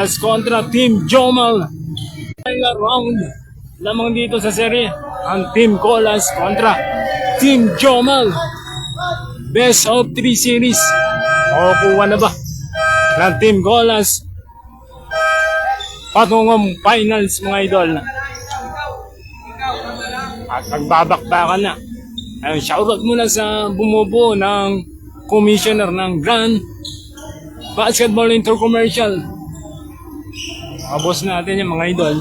As kontra Team Jomal. Final round lamang dito sa serye. Ang Team Colas kontra Team Jomal. Best of 3 series. Makukuha na ba ng Team Colas patungong finals, mga idol? At magbabakbakan na. Ayun, shoutout muna sa bumubuo ng commissioner ng Grand Basketball Intercommercial. Mga boss natin yung mga idol.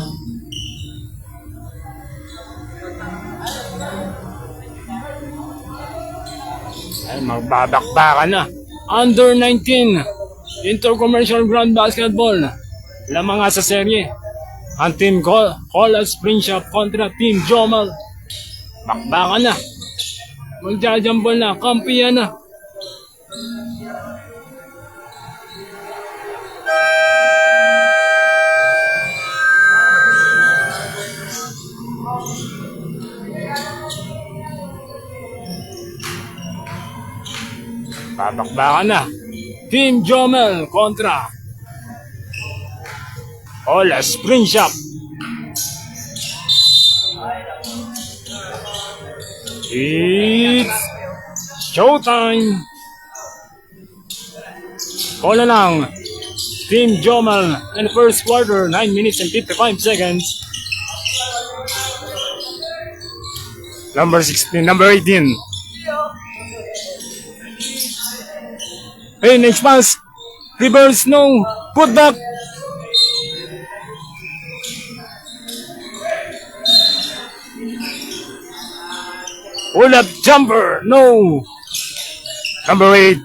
Ay, magbabakbakan na. Under 19 Intercommercial Grand Basketball. Lamang nga sa serye. Ang Team Colas Spring Shop kontra Team Jomal. Bakbakan na. Magjajambol na. Kampiyan na. Babakbakan na. Team Jomel kontra Colas Spring Shop. It's showtime. Bola lang. Team Jomel in the first quarter, 9 minutes and 55 seconds. Number 16, number 18. Hey, next pass. Reverse, no. Put back. Pull up jumper, no. Number 8.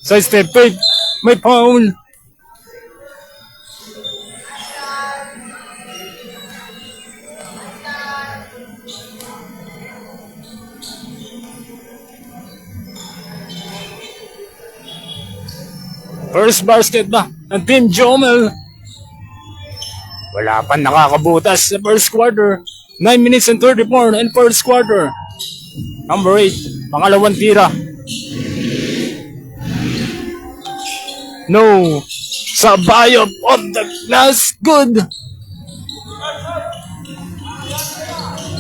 Side step fake. May foul. First basket ba ng Team Jomel? Wala pa nakakabutas sa first quarter. 9 minutes and 34 in first quarter. Number 8, pangalawang tira. No. Sabayop of the glass. Good.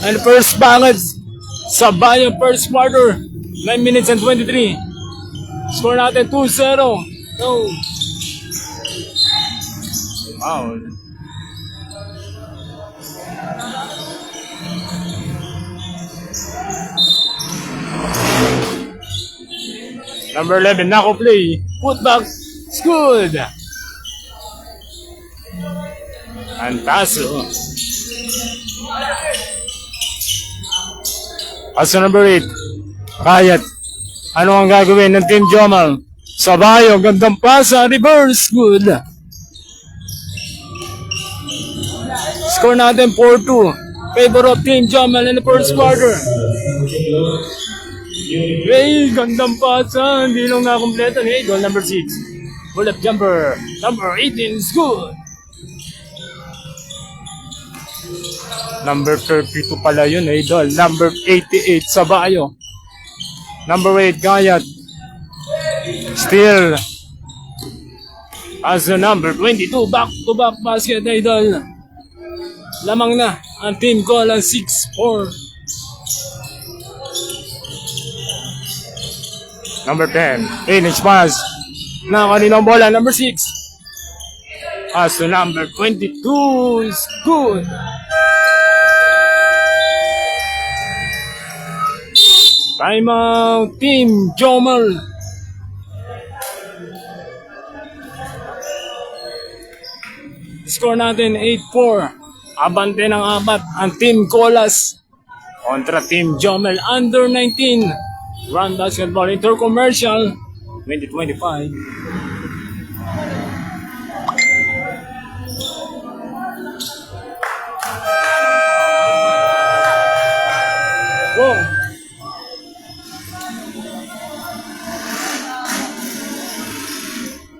And first bangad. Sabayop first quarter. 9 minutes and 23. Score natin 2-0. No. Wow. Number 11, Nako play. Put back. It's good. Antaso. Paso number 8. Kayat. Ano ang gagawin ng Team Jomal? Sabayo, gandang pasa, reverse, good. Score natin 4-2. Favor of Team Jomal in the first quarter. Hey, gandang pasa, hindi lang nakompleto ni goal number 6. Pull up jumper, number 18 is good. Number 32 pala yun, idol. Number 88, Sabayo. Number 8, Gayat. Still as the number 22, back-to-back basket, idol. Lamang na ang Team Colas 6-4. Number 10, finish pass na kaninang bola, number 6. As the number 22 is good. Timeout, Team Jomal. Score natin 8-4. Abante ng apat ang Team Colas kontra Team Jomel under 19 Grand Basketball Intercommercial 2025. Wow.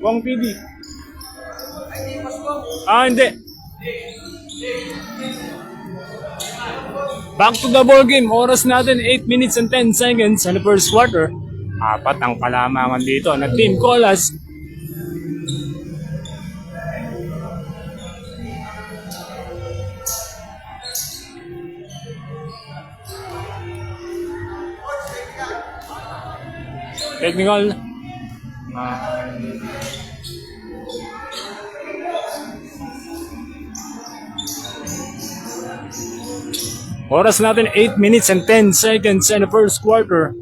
Wong PD. Hindi. Back to the ball game. Oras natin 8 minutes and 10 seconds in the first quarter. Apat ang palamangan dito na Team Colas. Technical. Oras natin 8 minutes and 10 seconds in the first quarter.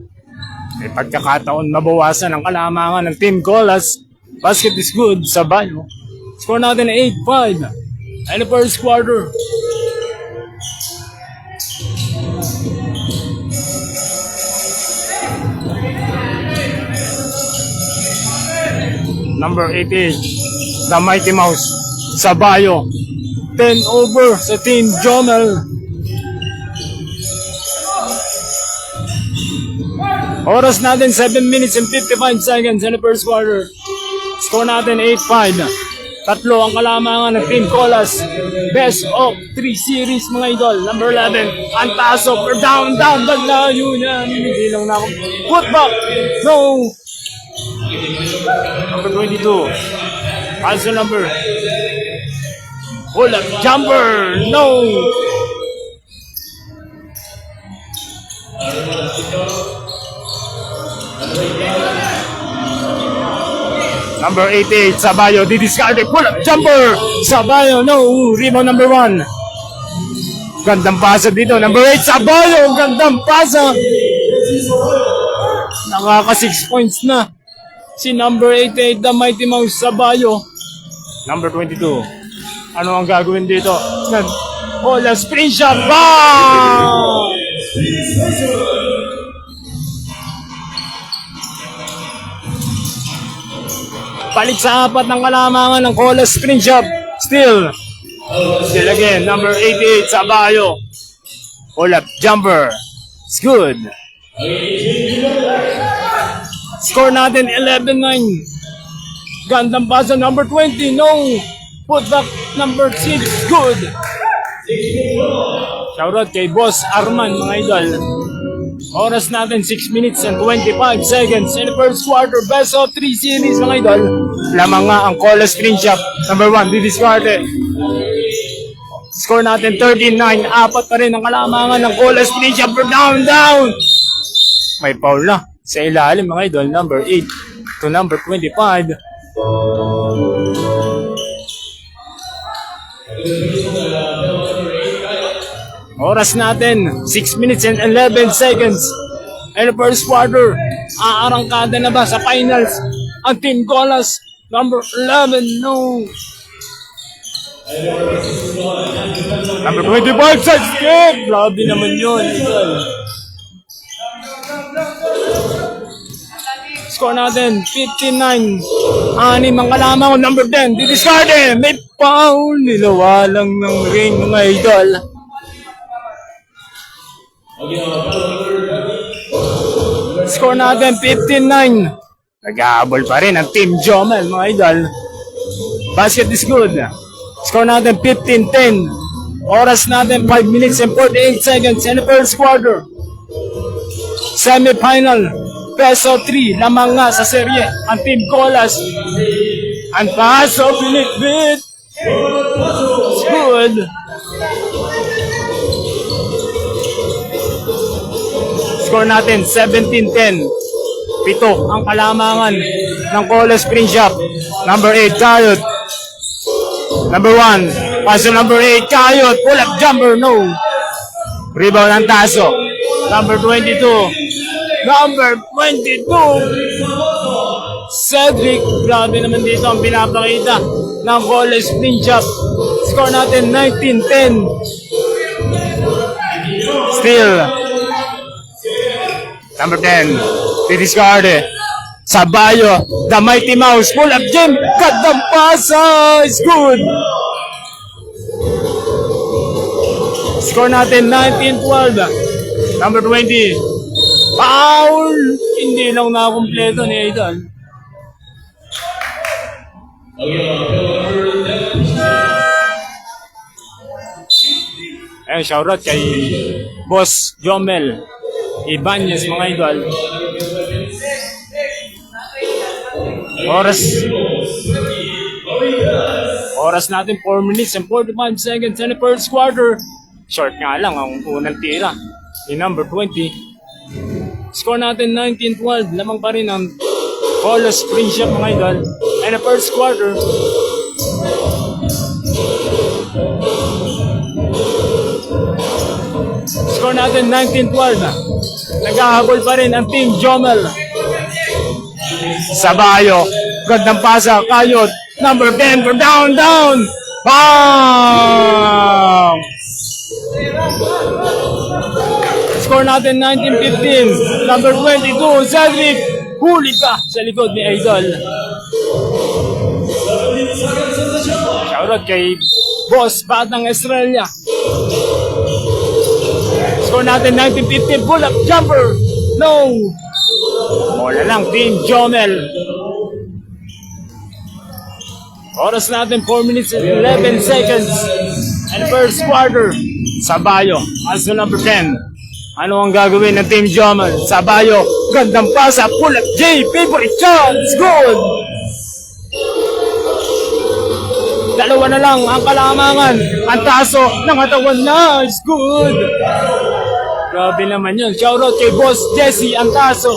May pagkakataon mabawasan ang kalamangan ng Team Colas. Basket is good sa Bayo. Score natin 8-5 in the first quarter. Number 88, the Mighty Mouse sa Bayo. 10 over sa Team Jomel. Oras natin 7 minutes and 55 seconds in the first quarter. Score natin 8-5. Tatlo ang kalamangan ng Team Colas. Best of 3 series mga idol. Number 11, Antaso for down. Daglayo niya. Hindi lang na ako. Put back. No. Number 22. Also number. Pull up jumper. No. Number 88, Sabayo, didiscarded, pull up, jumper, Sabayo, no, rebound number 1. Gandang pasa dito, number 8, Sabayo, gandang pasa. Nakaka 6 points na. Si number 88, the Mighty Mouse, Sabayo. Number 22, ano ang gagawin dito? Oh, the spring shot, bang! Palit sa 4 ng kalamangan ng Colas Spring Shop. Still again, number 88, Sabayo. Pull up, jumper. It's good. Score natin 11-9. Gandang pasa, number 20, no. Put back, number 6, good. Shoutout kay Boss Arman, mga idol. Oras natin 6 minutes and 25 seconds in the first quarter. Best of 3 series mga idol. Lamang nga ang Colas Spring Shop. Number 1, didiscarded. Score natin 13-9. Apat pa rin ang kalamangan ng Colas Spring Shop. Down. May foul na sa ilalim mga idol. Number 8 to number 25. Oras natin, 6 minutes and 11 seconds. In the first quarter, aarangkada na ba sa finals ang Team Colas? Number 11, no. Number 25, side skip. Grabe naman yun. Score natin, 59. Anim ang kalamangan ko, number 10. Didiscarded. May foul. Nilawalang ng ring mga idol. Score natin 15-9. Nag-aabol pa rin ang Team Jomel mga idol. Basket is good. Score natin 15-10. Oras natin 5 minutes and 48 seconds in the first quarter. Semi-final. Best of 3. Lamang nga sa serye ang Team Colas. Ang paso binitbit. It's good. Score natin 17-10. Pito ang kalamangan ng Colas Spring Shop. Number 8, Kayot. Number 1, paso number 8, Kayot. Pull up jumper, no. Rebound ng Taso. Number 22. Number 22. Cedric. Grabe naman dito ang pinapakita ng Colas Spring Shop. Score natin 19-10. Still. Number 10, didiscarded. Sabayo, the Mighty Mouse, pull up gem, gandang pasa, is good. Score natin 19-12. Number 20, foul. Hindi lang nakakumpleto ni Idol. Ayun, shoutout kay Boss Jomel Ibanez mga idol. Oras natin 4 minutes and 45 seconds in the first quarter. Short nga lang ang unang tira ni number 20. Score natin 19-12. Lamang pa rin ang Colas Spring Shop mga idol. And the first quarter. Score natin 19-12. Naghahabol pa rin ang Team Jomel. Sabayo. Gandang pasa. Kayot. Number 10 for down. Bang! Score natin 19-15. Number 22, Cedric. Huli ka sa likod ni Idol. Shoutout kay Boss Batang Estrella. Score natin 19-15. Pull up jumper. No. Wala lang Team Jomel. Oras natin 4 minutes and 11 seconds. And first quarter. Sabayo as the number 10. Ano ang gagawin ng Team Jomel? Sabayo, gandang pasa, pull up J, favorite chance, good! Dalawa na lang ang kalamangan. Ang taso ng katawan na, it's good! Grabe naman yun. Shoutout kay Boss Jesse Antaso.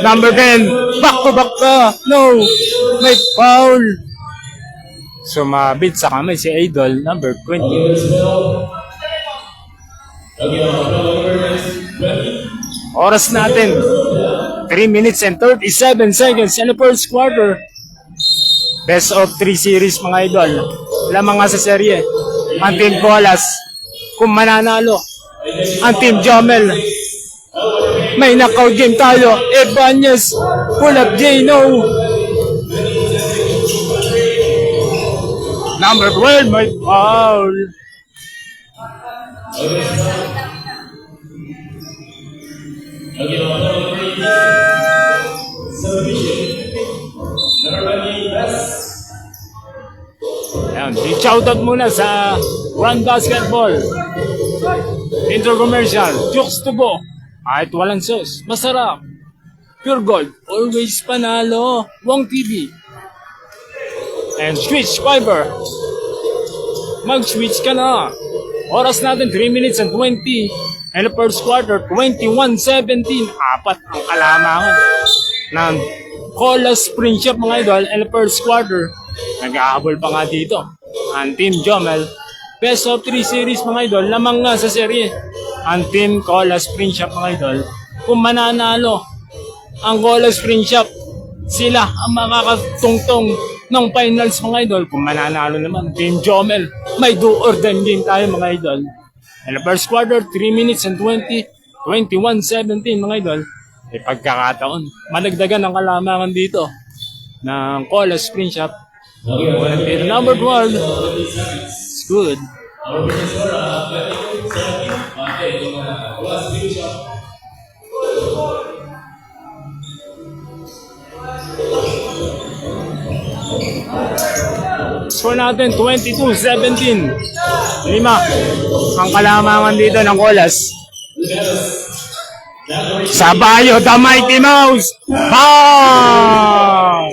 Number 10, back to back ka. No, may foul. Sumabit sa kamay si Idol, number 20. Oras natin, 3 minutes and 37 seconds in the first quarter. Best of 3 series mga Idol. Lamang nga sa serye. Ang Team Colas, kung mananalo, ang Team Jomel, may knockout game tayo. Ebanez, pull up J, no. Number 12, may foul. Ayan, i-shoutout muna sa Run Basketball. Intro commercial, Jukes to go. Kahit walang sauce, masarap. Pure Gold, always panalo. Wong TV. And Switch Fiber. Mag-switch ka na. Oras natin 3 minutes and 20. And the first quarter, 21-17. Apat ang kalamangan ng Colas Spring Shop mga Idol. And the first quarter, nag-ahabol pa nga dito ang Team Jomel. Best of 3 series mga Idol. Lamang nga sa serye ang Team Colas Spring Shop mga Idol. Kung mananalo ang Colas Spring Shop, sila ang makakatungtong ng finals mga Idol. Kung mananalo naman Team Jomel, may do or die game tayo mga Idol. And the first quarter, 3 minutes and 20, 21-17 mga Idol. May pagkakataon, managdagan ang kalamangan dito ng Colas Spring Shop. Number 12, it's good. Score natin 22-17. 5 ang kalamangan dito ng Colas. Sabayo, the Mighty Mouse. Bang!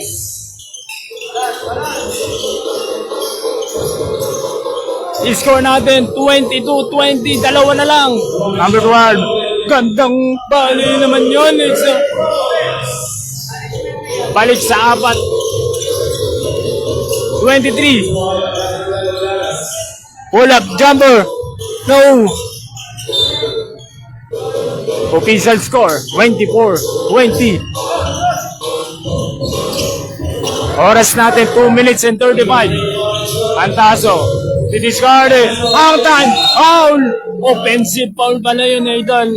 I-score natin 22-20. Dalawa na lang. Number 12. Gandang bali naman yun. Balik sa 4. 23. Pull up jumper. No. Official score 24-20. Oras natin 2 minutes and 35. Pantaso. Didiscard. Ang time. Foul. Offensive foul pala yun, Idol.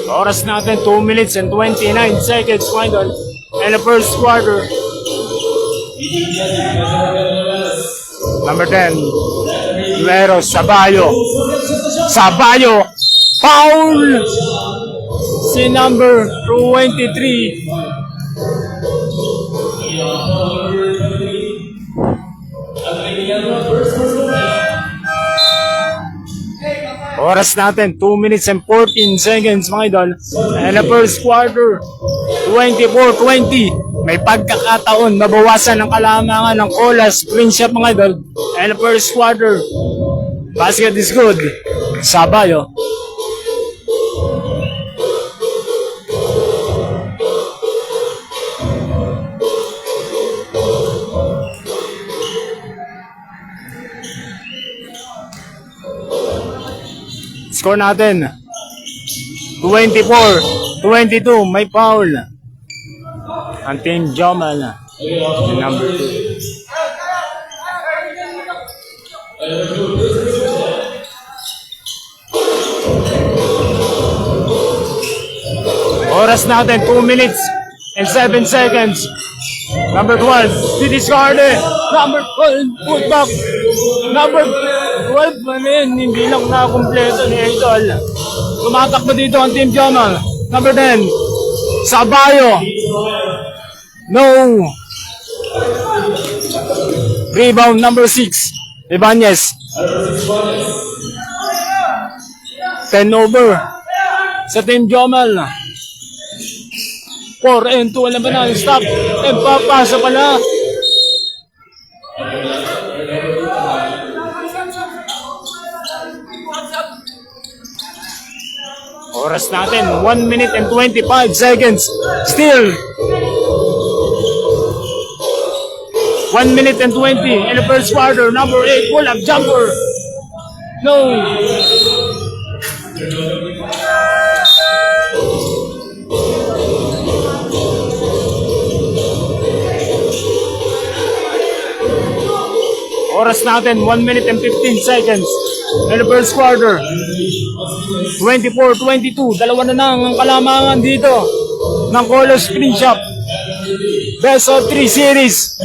Oras natin 2 minutes and 29 seconds, Idol. And the first quarter. Number 10. Luero, Sabayo. Sabayo. Foul. Si number 23. Oras natin, 2 minutes and 14 seconds mga idol. And the first quarter, 24-20. May pagkakataon, mabawasan ang kalamangan ng Colas Friendship mga idol. And the first quarter, basket is good. Sabayo. Score natin 24-22. May foul ang team Jamal, number 2. Oras natin 2 minutes and 7 seconds. Number 12, Didiscarde. Number 12, putback. Number 12, hindi lang na kumpleto ni Idol. Tumatakbo dito ang team Jamal. Number 10, Sabayo. No. Rebound number 6, Ibanez. 10 over sa team Jamal. 4 and 2, alam ba na, stop. And papasa pala. Oras natin, 1 minute and 25 seconds. Still 1 minute and 20 in the first quarter. Number 8, pull-up jumper. No. Oras natin, 1 minute and 15 seconds in the first quarter. 24-22. Dalawa na lang ang kalamangan dito ng Colas Friendship. Best of 3 series.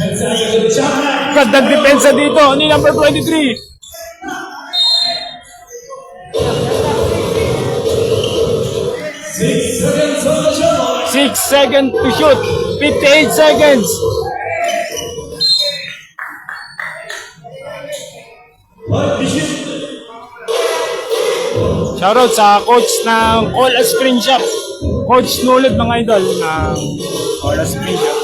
Gandang depensa dito ni number 23. 6 seconds to shoot. 58 seconds. Shoutout sa coach ng Colas Friendship, Coach Nulad mga idol ng Colas Friendship.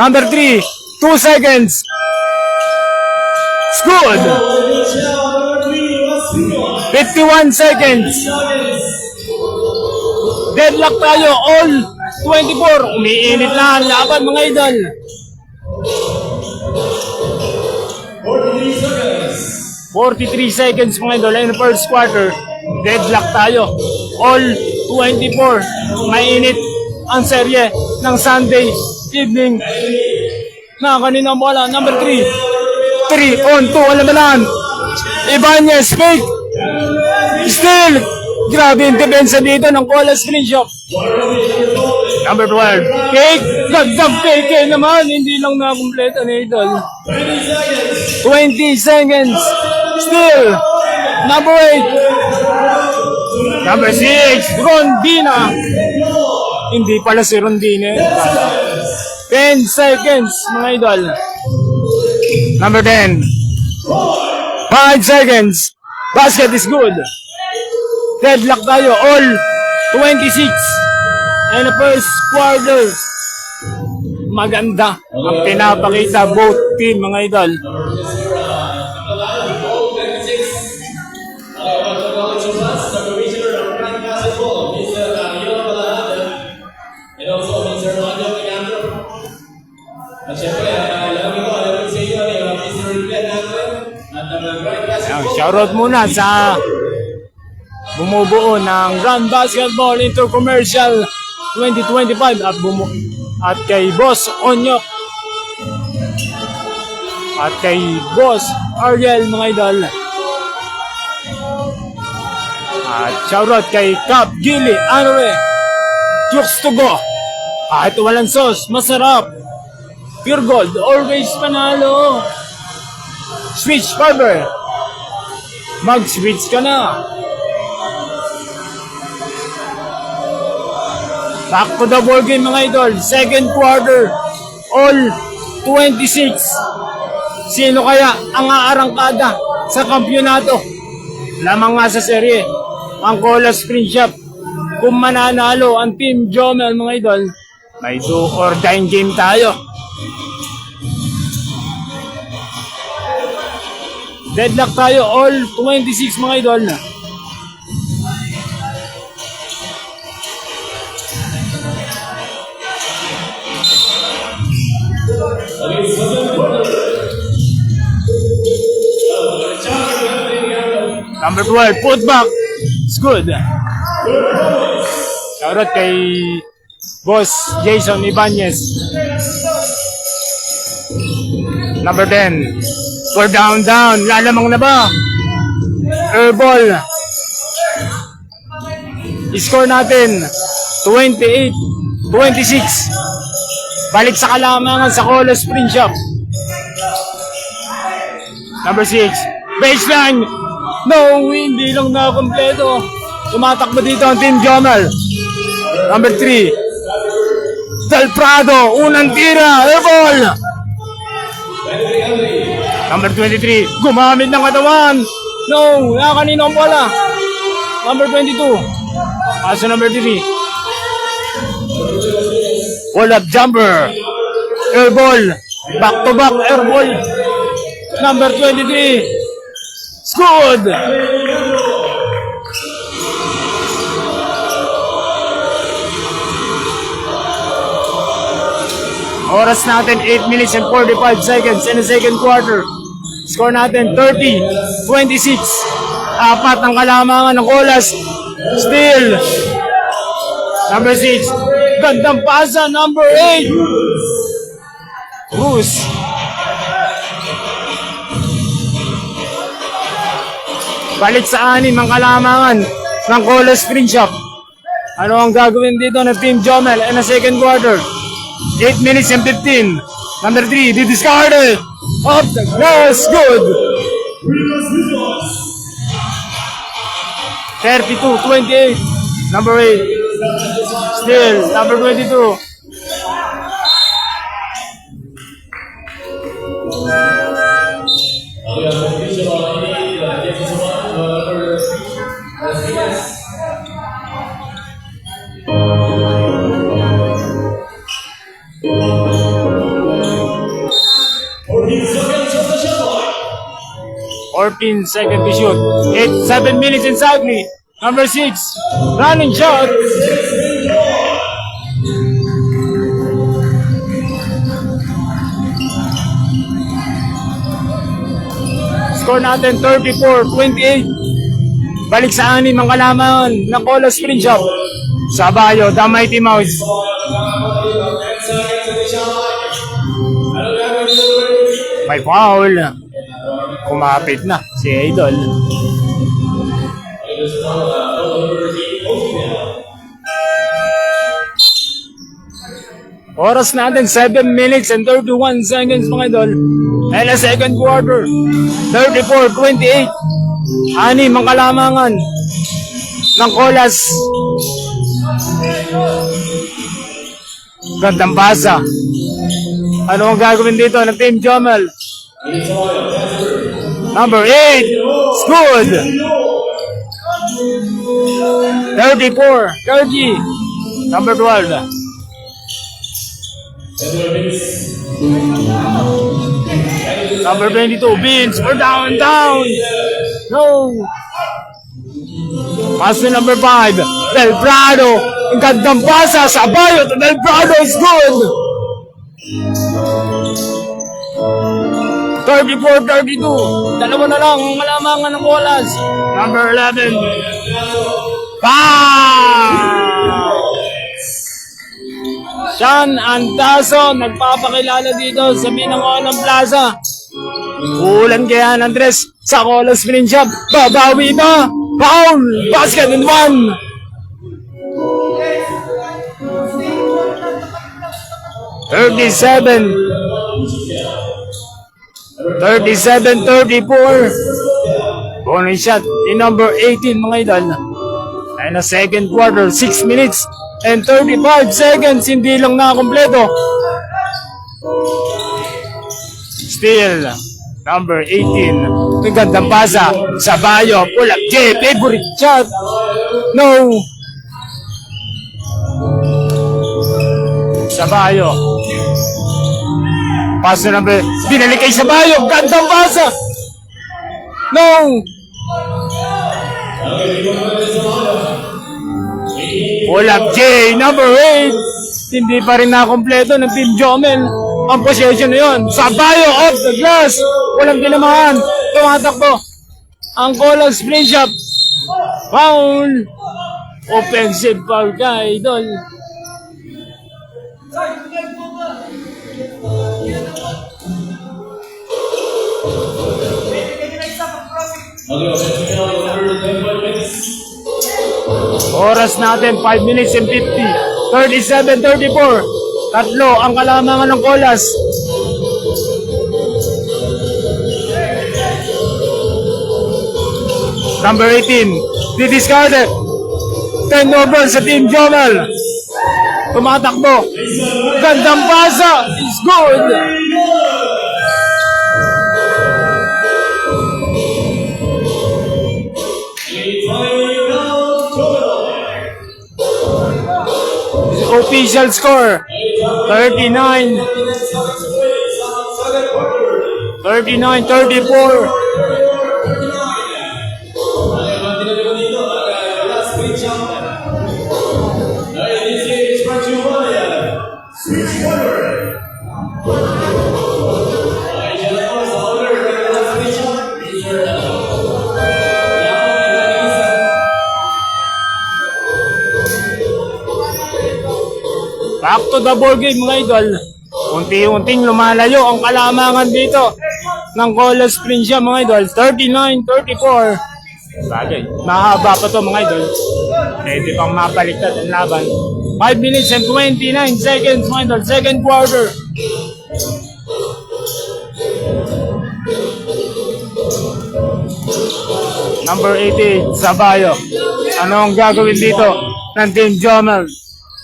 Number 3, 2 seconds. It's good. 51 seconds. Deadlock tayo, all 24. Umiinit na ang laban mga idol. 43 seconds mga idol in the first quarter. Deadlock tayo. All 24. Mainit ang serye ng Sunday evening. Na kanina bola. Number 3. 3 on 2. Alam mo lang. Ibanez fake. Still. Grabe yung depensa dito ng Colas Friendship. Number 12. Cake. Gagdang cake naman. Hindi lang nakumpleto ni Idol. 20 seconds. Still. Number 8. Number 6. Rondina. Hindi pala si Rondina. 10 seconds mga Idol. Number 10. 5 seconds. Basket is good. Deadlock tayo. All 26. And the first quarter. Maganda ang pinapakita both team mga Idol. Shoutout muna sa bumubuo ng Grand Basketball Intercommercial 2025 at kay Boss Onyok at kay Boss Ariel mga Idol. At shoutout kay Cap Gili Anore. Jokes to go. Kahit walang sauce, masarap. Pure gold, always panalo. Switch Barber. Mag-switch ka na. Back to the ball game mga Idol. Second quarter. All 26. Sino kaya ang aarangkada sa kampyonato? Lamang nga sa serye, ang Cola Spring Shop. Kung mananalo ang Team Jomel mga idol, may do or die game tayo. Deadlock tayo all 26 mga idol. Number 12, put back. It's good. Shoutout kay Boss Jason Ibanez. Number 10, for down. Lalamang na ba? Airball. Score natin 28-26. Balik sa kalamangan sa Cola Spring Shop. Number 6, baseline. No, hindi lang na kompleto. Tumatakbo dito ang Team Jomel. Number 3, Del Prado, unang tira, airball. Number 23, gumamit ng katawan. No, kanina ang bola. Number 22, kaso number 3, pull-up jumper, airball, back-to-back airball. Number 23, good. Oras natin 8 minutes and 45 seconds in the second quarter. Score natin 30-26. Apat ang kalamangan ng Colas. Still. Number 6. Gandang pasa. Number 8. Cruz. Balik sa 6 ang kalamangan ng Colas Spring Shop. Ano ang gagawin dito ng Team Jomel in the second quarter? 8 minutes and 15. Number 3, the discarded. Up the glass, good. 32-28. Number 8. Still, number 22. Or 14 seconds to shoot. 7 minutes exactly. Number 6, running shot. Score natin 34-28. Balik sa 6 ang kalamangan ng Cola Spring Shop. Sabayo, the Mighty Mouse. May foul. Kumapit na si Idol. Oras natin 7 minutes and 31 seconds mga Idol. And a second quarter. 34-28. 6 ang kalamangan ng Colas. Gandang basa. Ano ang gagawin dito ng Team Jomel? Number 8, it's good. 34-30. Number 12. Number 22, Beans, we're down. No. Pass to number 5, Del Prado. Ang gandang pasa sa bayo to Del Prado is good. 34-32. Dalawa na lang ang kalamangan ng Colas. Number 11. Sean Antaso nagpapakilala dito sa Binangonan Plaza. Ulan kaya ng Andres sa Cola Spring Shop. Babawi na. Foul. Basket and 1. $37. 37-34. Bonus shot in number 18 mga Idol. And a second quarter, 6 minutes and 35 seconds. Hindi lang nakakompleto. Still, number 18. Ang gandang pasa. Sabayo. Pull up J. Favorite shot. No. Sabayo. Pasa number. Binalik kay Sabayo. Gandang pasa. No. Pull up J. Number 8. Hindi pa rin nakompleto ng Team Jomel. Ang possession na yun. Sabayo off the glass. Walang tinamahan. Tumatakbo. Ang Colas Spring Shop. Foul. Offensive foul ka, idol. Oras natin 5 minutes and 50. 37-34. Tatlo ang kalamangan ng Colas. Number 18. Didiscarded. 10 over sa Team Jomel. Tumatakbo. Gandang pasa. It's good. Official score 39-34. Back to the ball game mga idol. Unti-unting lumalayo ang kalamangan dito ng Colas Spring Shop mga idol. 39-34. Bagay, mahaba pa to mga idol. Pwede pang mapaliktad ang laban. 5 minutes and 29 seconds mga idol. Second quarter. Number 18, Sabayo. Ano ang gagawin dito ng Team Jomel?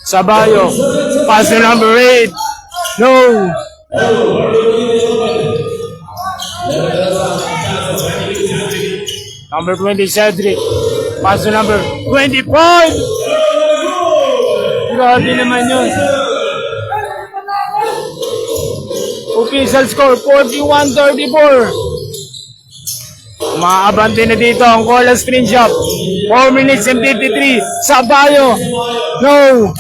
Sabayo. Pass to number 8. No. Number 20, Cedric. Pass to number 25. Grabe naman yun. Official score, 41-34. Umaabante na dito ang Colas Spring Shop. 4 minutes and 53. Sabayo. No.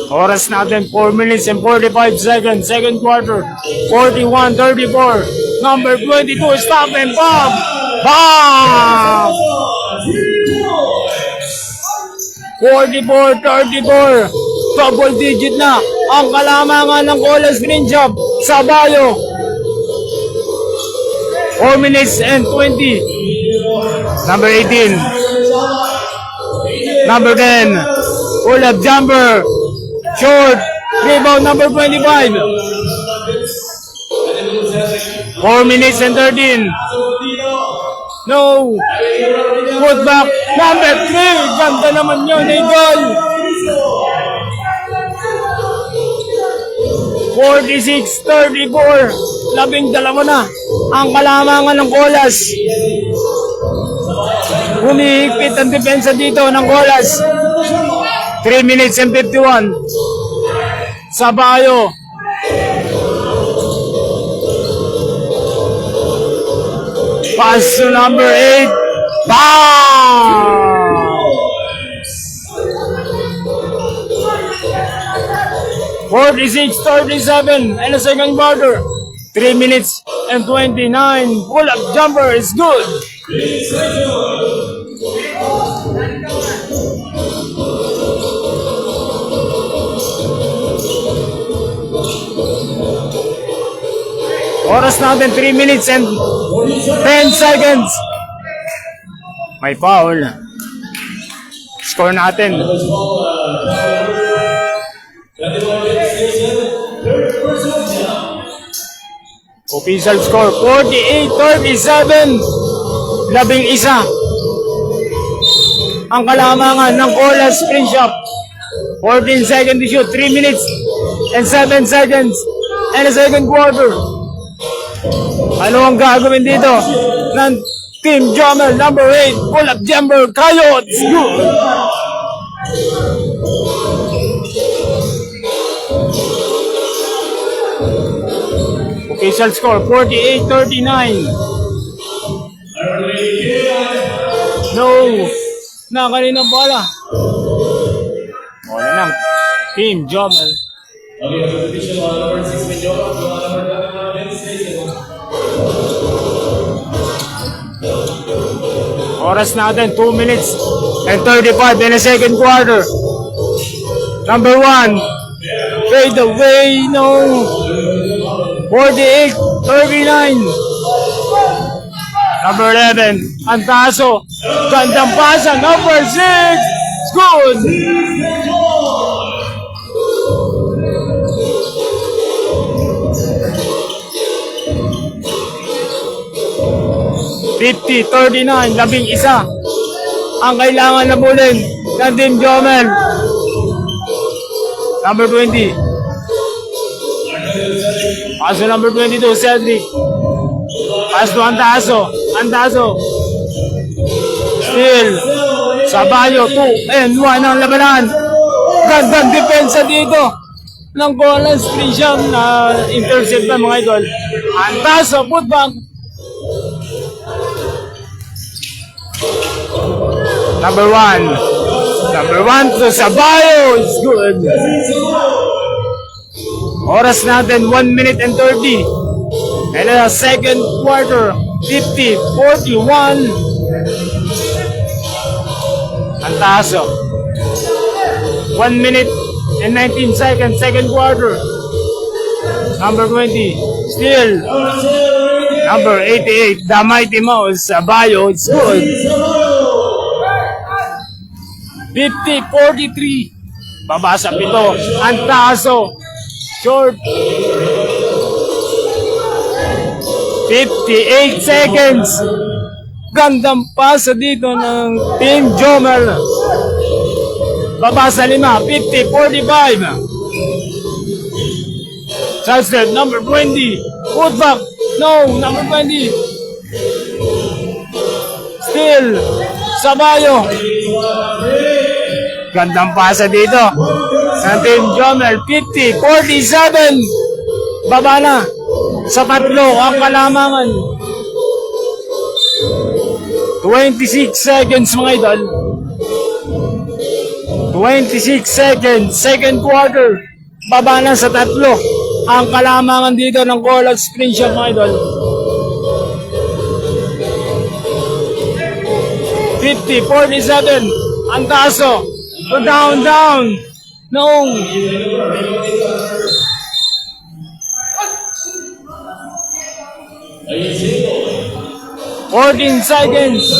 Oras natin 4 minutes and 45 seconds. Second quarter. 41-34. Number 22. Stop and bomb. Bomb. 44-34. Double digit na ang kalamangan ng Colas Spring Shop. Sabayo. 4 minutes and 20. Number 18. Number 10. Pull up jumper. Short. Rebound number 25. 4 minutes and 13. No. Put back. Number 3. Ganda naman yun, idol. 46-34. 12 na ang kalamangan ng Colas. Humihigpit ang depensa dito ng Colas. 3 minutes and 51. Sabayo. Pass to number 8. Bam! 46-37 and a second quarter. 3 minutes and 29. Pull-up jumper is good. Oras natin 3 minutes and 10 seconds. May foul. Score natin. Official score 48-37. 11 ang kalamangan ng Cola Spring Shop. 14 seconds to shoot, 3 minutes and 7 seconds and a second quarter. Ano ang gagawin dito ng Team Jomel number 8, pull up jumper, Coyotes, good! Official score 48-39. No, na kaninang bola. Bola ng Team Jomel. Oras natin 2 minutes and 35 in the second quarter. Number 1, fade away, no. 48-39. Number 11, Antaso. Gandang pasa. Number 6, good. (50-39) 11 ang kailangan labulin ng Team Jomel. Number 20. Paso number 22, Cedric. Pass to Antaso. Antaso. Still. Sabayo, 2 and 1 ang labanan. Gandang depensa dito ng Cola Spring Shop na intercept na mga idol. Antaso, putback. Number 1 to Sabayo. It's good. Oras natin 1 minute and 30. And a second quarter 50-41. Antaso. 1 minute and 19 seconds, second quarter. Number 20, still. Number 88, the Mighty Mouse, Sabayo, it's good. 50-43. Baba sa 7. Antaso. Short. 58 seconds. Gandang pasa dito ng Team Jomel. Baba sa 5. 50-45. Touchdown number 20. Putback. No, number 20. Still. Sabayo. Gandang pasa dito ng Team Jomel. 50-47. Baba na sa 3 ang kalamangan. 26 seconds mga idol. 26 seconds. Second quarter. Baba na sa 3 ang kalamangan dito ng Cola Spring Shop mga idol. 50-47. Antaso. Down. No. (14 seconds).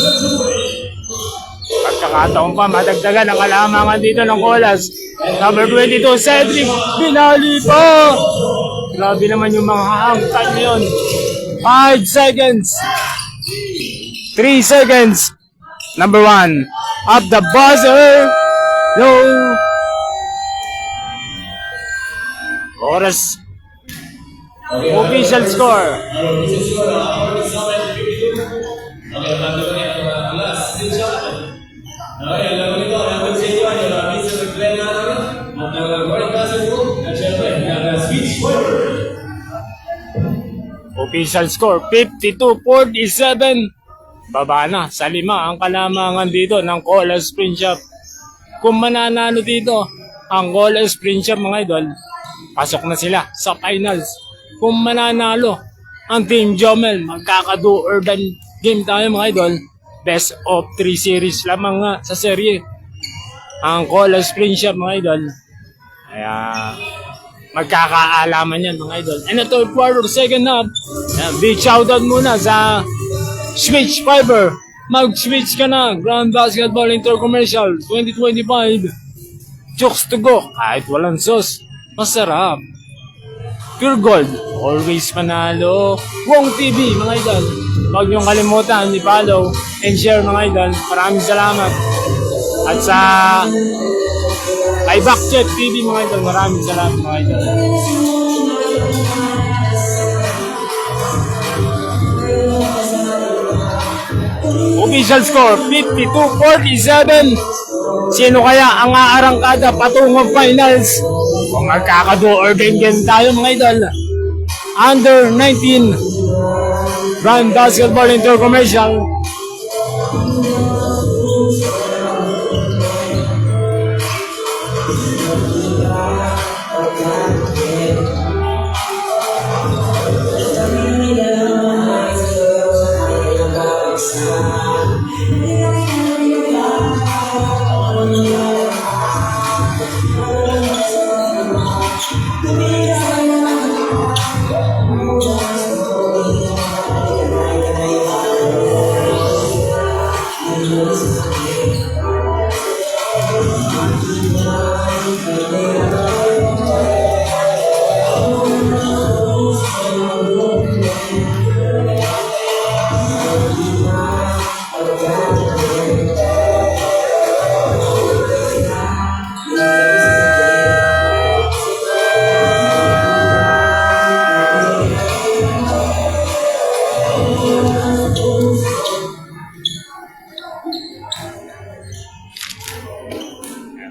Pagkakataon pa, madagdagan ang kalamangan dito ng Colas. Number 22, Cedric. Binali pa. Grabe naman yung mga hangtan yun. 5 seconds. 3 seconds. Number 1, up the buzzer. Low. Oras. Official score. Official score 52-47. Baba na sa 5 ang kalamangan dito ng Cola Spring Shop. Kung mananalo dito ang Cola Spring Shop mga idol, pasok na sila sa finals. Kung mananalo ang Team Jomel, magkaka-do or done game tayo mga idol. Best of 3 series lamang nga sa serye ang Cola Spring Shop mga idol. Kaya magkakaalaman yan mga idol. And the third quarter, second half, big shoutout muna sa Switch Fiber. Mag-switch ka na. Grand Basketball Intercommercial 2025. Jokes to go. Kahit walang sauce, masarap. Pure Gold, always panalo. Wong TV, mga idol. Huwag niyong kalimutan, i-follow and share, mga idol. Maraming salamat. At sa kay Backcheck TV, mga idol, maraming salamat, mga idol. Official score, 52-47. Sino kaya ang aarangkada patungong finals? Kung magkakado or game tayo, mga idol. Under 19 Grand Basketball Intercommercial.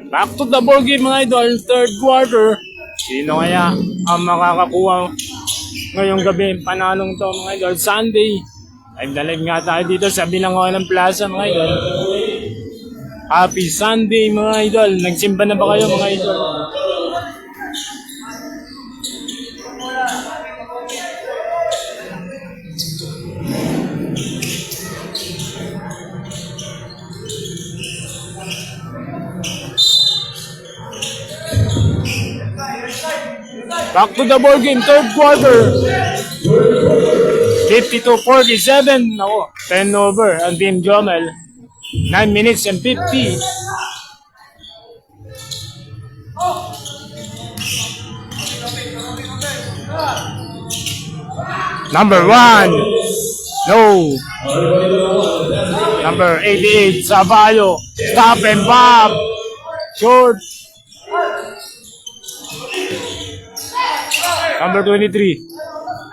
Back to the ball game, mga idol. Third quarter. Sino kaya ang makakakuha ngayong gabi? Panalong to, mga idol. Sunday. Live na live nga tayo dito sa Bilangonan Plaza, mga idol. Happy Sunday, mga idol. Nagsimba na ba kayo, mga idol? Back to the ball game, third quarter. 52-47. Ako, 10 over ang Team Jomel. 9 minutes and 50. Number 1. No. Number 88, Sabayo. Stop and pop. Short. Number 23.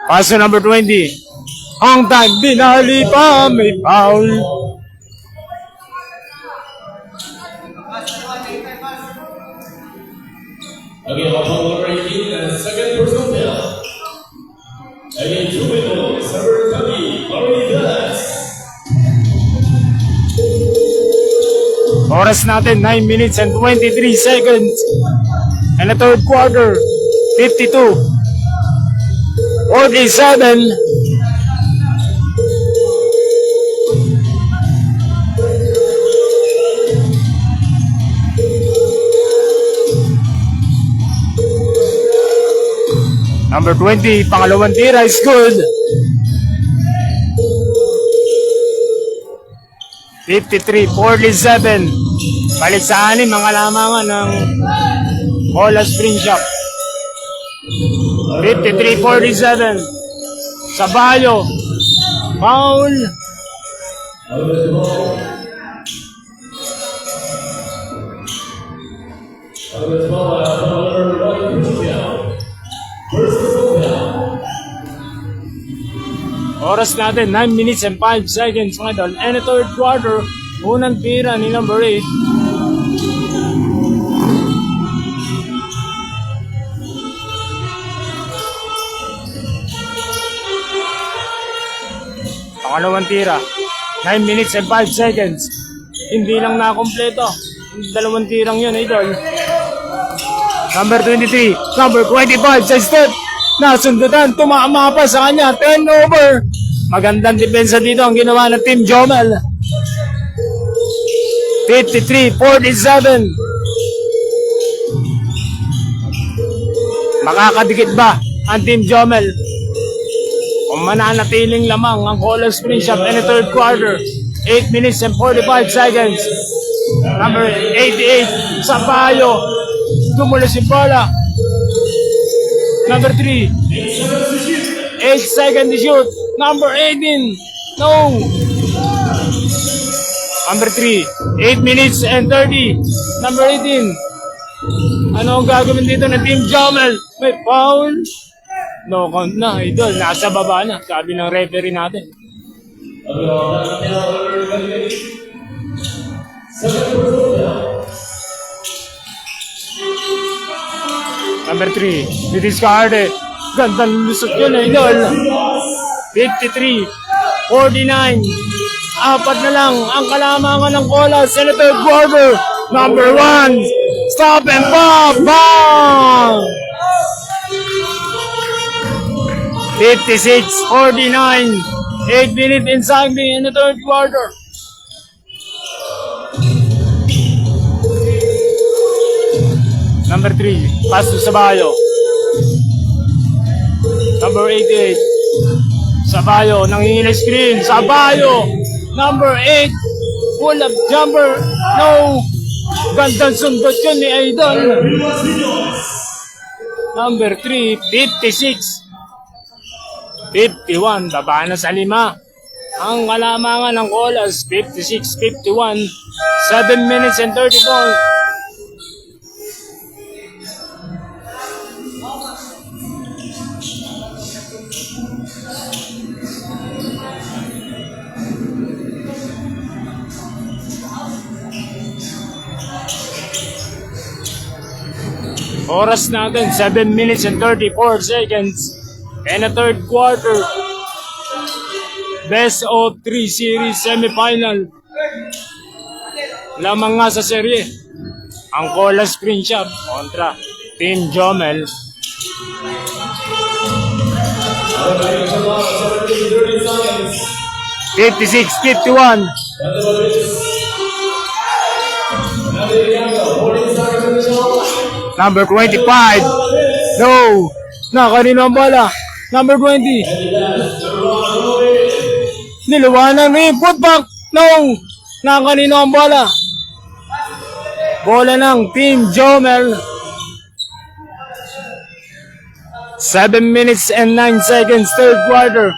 Paso number 20. Ang time, binali pa, may foul. Again, number 18 and second personal foul. Again, juvenile, server Kami, Maridas. Oras natin, 9 minutes and 23 seconds. And the third quarter, 52. 47. Number 20, pangalawang tira is good. 53-47. Balik sa anim ang alamangan ng Hola Spring Shop. 53-47. Sabayo. Foul. Out of the ball. Out of the ball, number 1 personal foul. Personal foul. Oras natin, 9 minutes and 5 seconds, mga idol. And the third quarter, unang tira ni number 8. Pangalawang tira, 9 minutes and 5 seconds. Hindi lang nakompleto. Dalawang tirang yun, idol. Number 23, number 25 sa step. Nasundutan, tumama pa sa kanya, 10 over. Magandang depensa dito ang ginawa ng Team Jomel. 53-47. Makakadikit ba ang Team Jomel? Kung mananatiling lamang ang Hola Spring Shop in the third quarter, 8 minutes and 45 seconds. Number 88, Sampaio. Tumulo si bola. Number 3. 8 seconds to shoot. Number 18. No. Number 3. 8 minutes and 30. Number 18. Ano ang gagawin dito ng Team Jomel? May foul. No count na, idol. Nasa baba na. Sabi ng referee natin. Number 3. Didiscarded. Gandang lusot yun, idol. 53. 49. Apat na lang ang kalamangan ng Colas sa third quarter. Number 1. Stop and pop. Bang! 56-49. 8 minutes exactly in the third quarter. Number 3. Pass to Sabayo. Number 88. Sabayo. Nangingin screen. Sabayo. Number 8. Pull up jumper. No. Gandang sundot yun ni Idol. Number 3. 56. 51. Baba na sa 5. Ang kalamangan ng Colas. 56-51. 7 minutes and 34. Oras natin, 7 minutes and 34 seconds. And a third quarter. Best of 3 series semifinal. Lamang nga sa serye. Ang Colas Spring Shop kontra Team Jomel. $56-51. Number 25. No. Nakanino ang bola. Number 20. Niluwanan ni putback. No. Nakanino ang bola. Bola ng Team Jomel. 7 minutes and 9 seconds third quarter.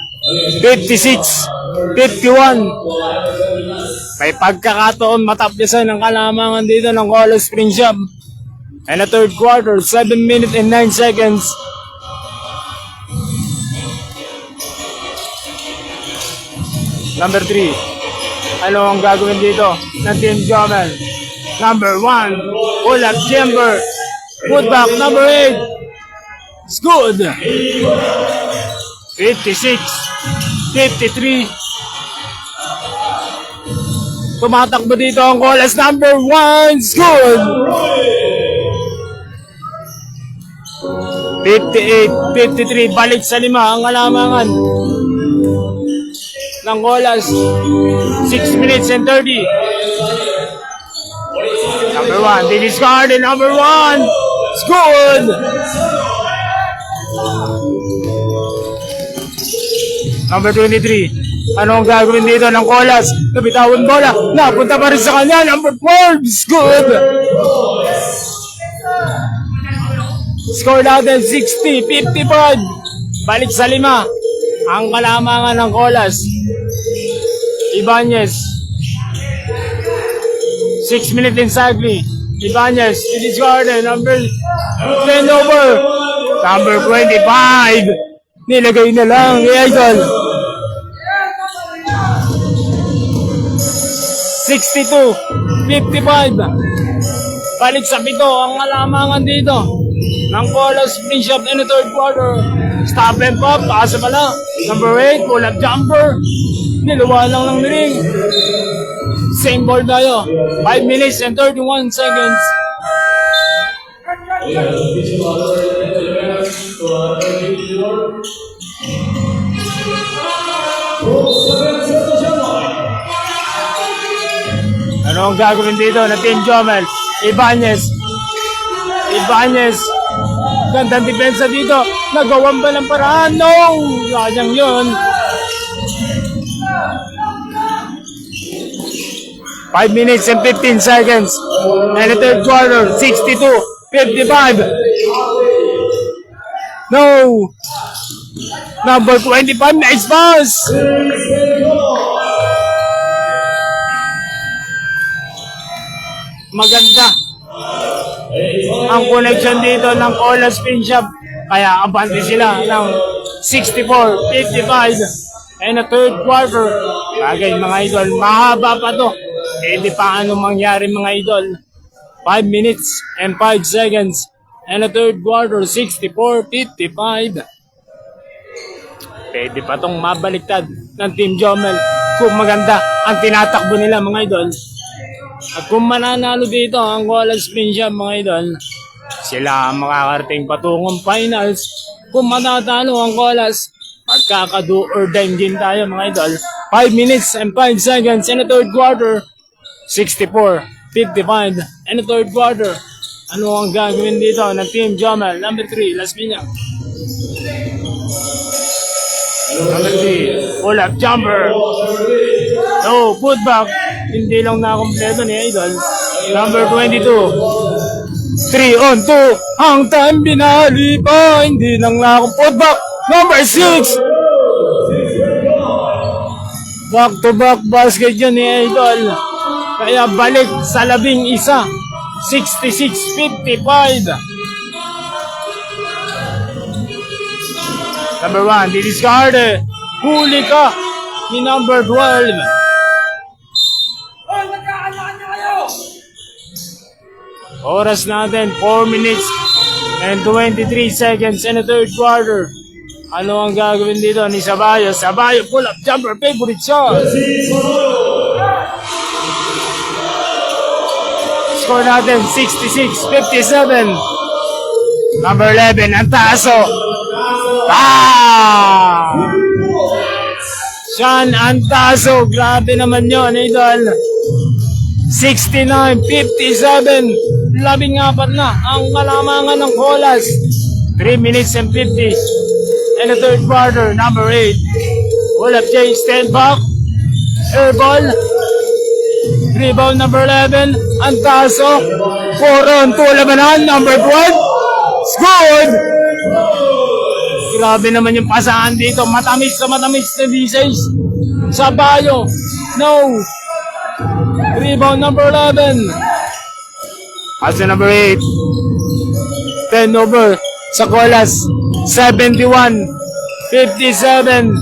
56-51. May pagkakataon matapyasan ng kalamangan dito ng Colas Spring Shop. And a third quarter, 7 minutes and 9 seconds. Number 3. Ano ang gagawin dito ng Team Jomel? Number 1. Pull up chamber. Put back. Number 8. It's good. 56-53. Tumatakbo dito ang Colas. Number 1. It's good. 58-53. Balik sa 5 ang kalamangan ng Colas. 6 minutes and 30. Number 1. They discarded. Number 1. It's good. Number 23. Ano ang gagawin dito ng Colas? Nabitawan bola. Napunta pa rin sa kanya. Number 4. It's good. Score natin 60-55. Balik sa 5. Ang kalamangan ng Colas. Ibanez. 6 minutes exactly. Ibanez. It is guarded. Number 10 over. Number 25. Nilagay na lang ni Idol. 62-55. Balik sa 7 ang kalamangan dito ng Colas Spring Shop in the third quarter. Stop and pop, paasa pala. Number 8, pull up jumper. Niluwa lang ng ring. Same ball tayo. 5 minutes and 31 seconds. Ano ang gagawin dito na Team Jomel? Ibanez. Gandang depensa dito. Nagawan ba ng paraan? No! Sayang yun. 5 minutes and 15 seconds. And the third quarter, 62-55. No! Number 25, nice pass! Maganda ang connection dito ng Colas Spin Shop. Kaya abante sila ng 64-55 and a third quarter. Bagay mga idol, mahaba pa to. Di paano mangyari mga idol. 5 minutes and 5 seconds and a third quarter, 64-55. Pwede pa tong mabaliktad ng Team Jomel kung maganda ang tinatakbo nila mga idol. At kung mananalo dito ang Colas Spin Shop mga idol, sila ang makakarating patungong finals. Kung matatalo ang Colas, magkaka-do or dime game tayo mga idol. 5 minutes and 5 seconds in the third quarter, 64-55 in the third quarter. Ano ang gagawin dito ng Team Jomel? Number 3, Las Piñas. Number 3, pull up jumper. No, put back. Hindi lang nakompleto ni Idol. Number 22. 3 on 2. Ang time binali pa. Hindi lang put back. Number 6. Back to back basket yun ni Idol. Kaya balik sa 11. 66-55. Number 1, di-discard. Huli ka ni number 12. Oras natin, 4 minutes and 23 seconds in the third quarter. Ano ang gagawin dito ni Sabayo? Sabayo, pull up jumper, favorite shot. Score natin, 66-57. Number 11, Antaso. Sean Antaso, grabe naman yun, idol. 69-57, 14 na ang kalamangan ng Colas. 3 minutes and 50 in the third quarter. Number 8, pull up Jay, stand back, air ball. Rebound number 11, Antaso. 4 on 2 labanan, number 12. It's good! Grabe naman yung pasahan dito. Matamis na D6. Sabayo. No. Rebound number 11. As number 8. 10 over sa Colas. 71-57.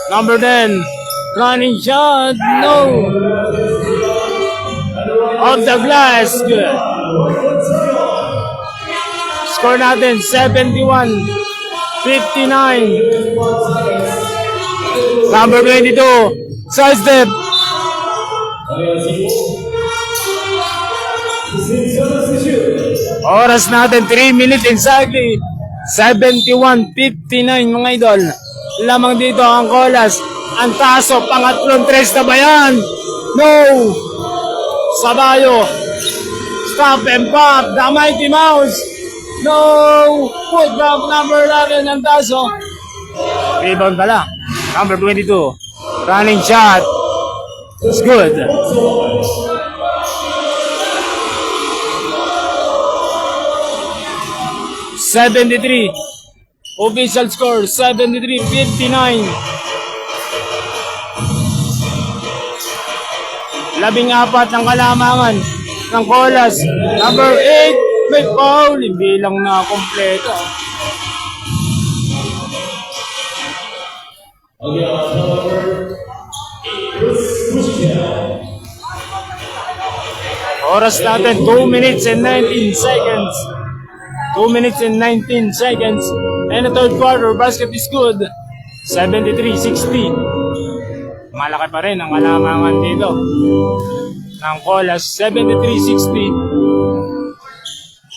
Number 10. Running shot. No. Off the glass. Good. Score natin, 71-59. Number 22, side step. Oras natin, 3 minutes exactly. 71-59 mga idol. Lamang dito ang Colas. Antaso, pangatlong 3 na ba yan? No! Sabayo. Stop and pop, the Mighty Mouse. No! Put back number 11 ng Taso. Rebound pala. Number 22. Running shot. It's good. $73. Official score, 73-59. 14 ng kalamangan ng Colas. Number 8. May foul, hindi lang na kompleto. Oras natin, 2 minutes and 19 seconds. 2 minutes and 19 seconds. And the third quarter, basket is good. 73-60. Malaki pa rin ang kalamangan dito ng Colas. 73-60.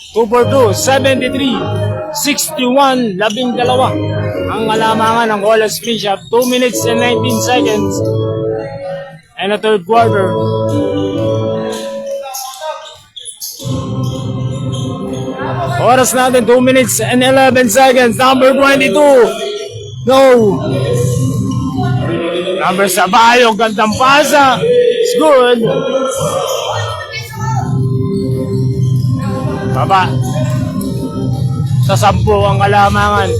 2 for 2, 73-61, 12 ang kalamangan ng Colas Spin Shop. 2 minutes and 19 seconds and a third quarter. Oras natin, 2 minutes and 11 seconds. Number 22, no. Number Sabayo, gandang pasa. It's good. Baba. sa 10 ang kalamangan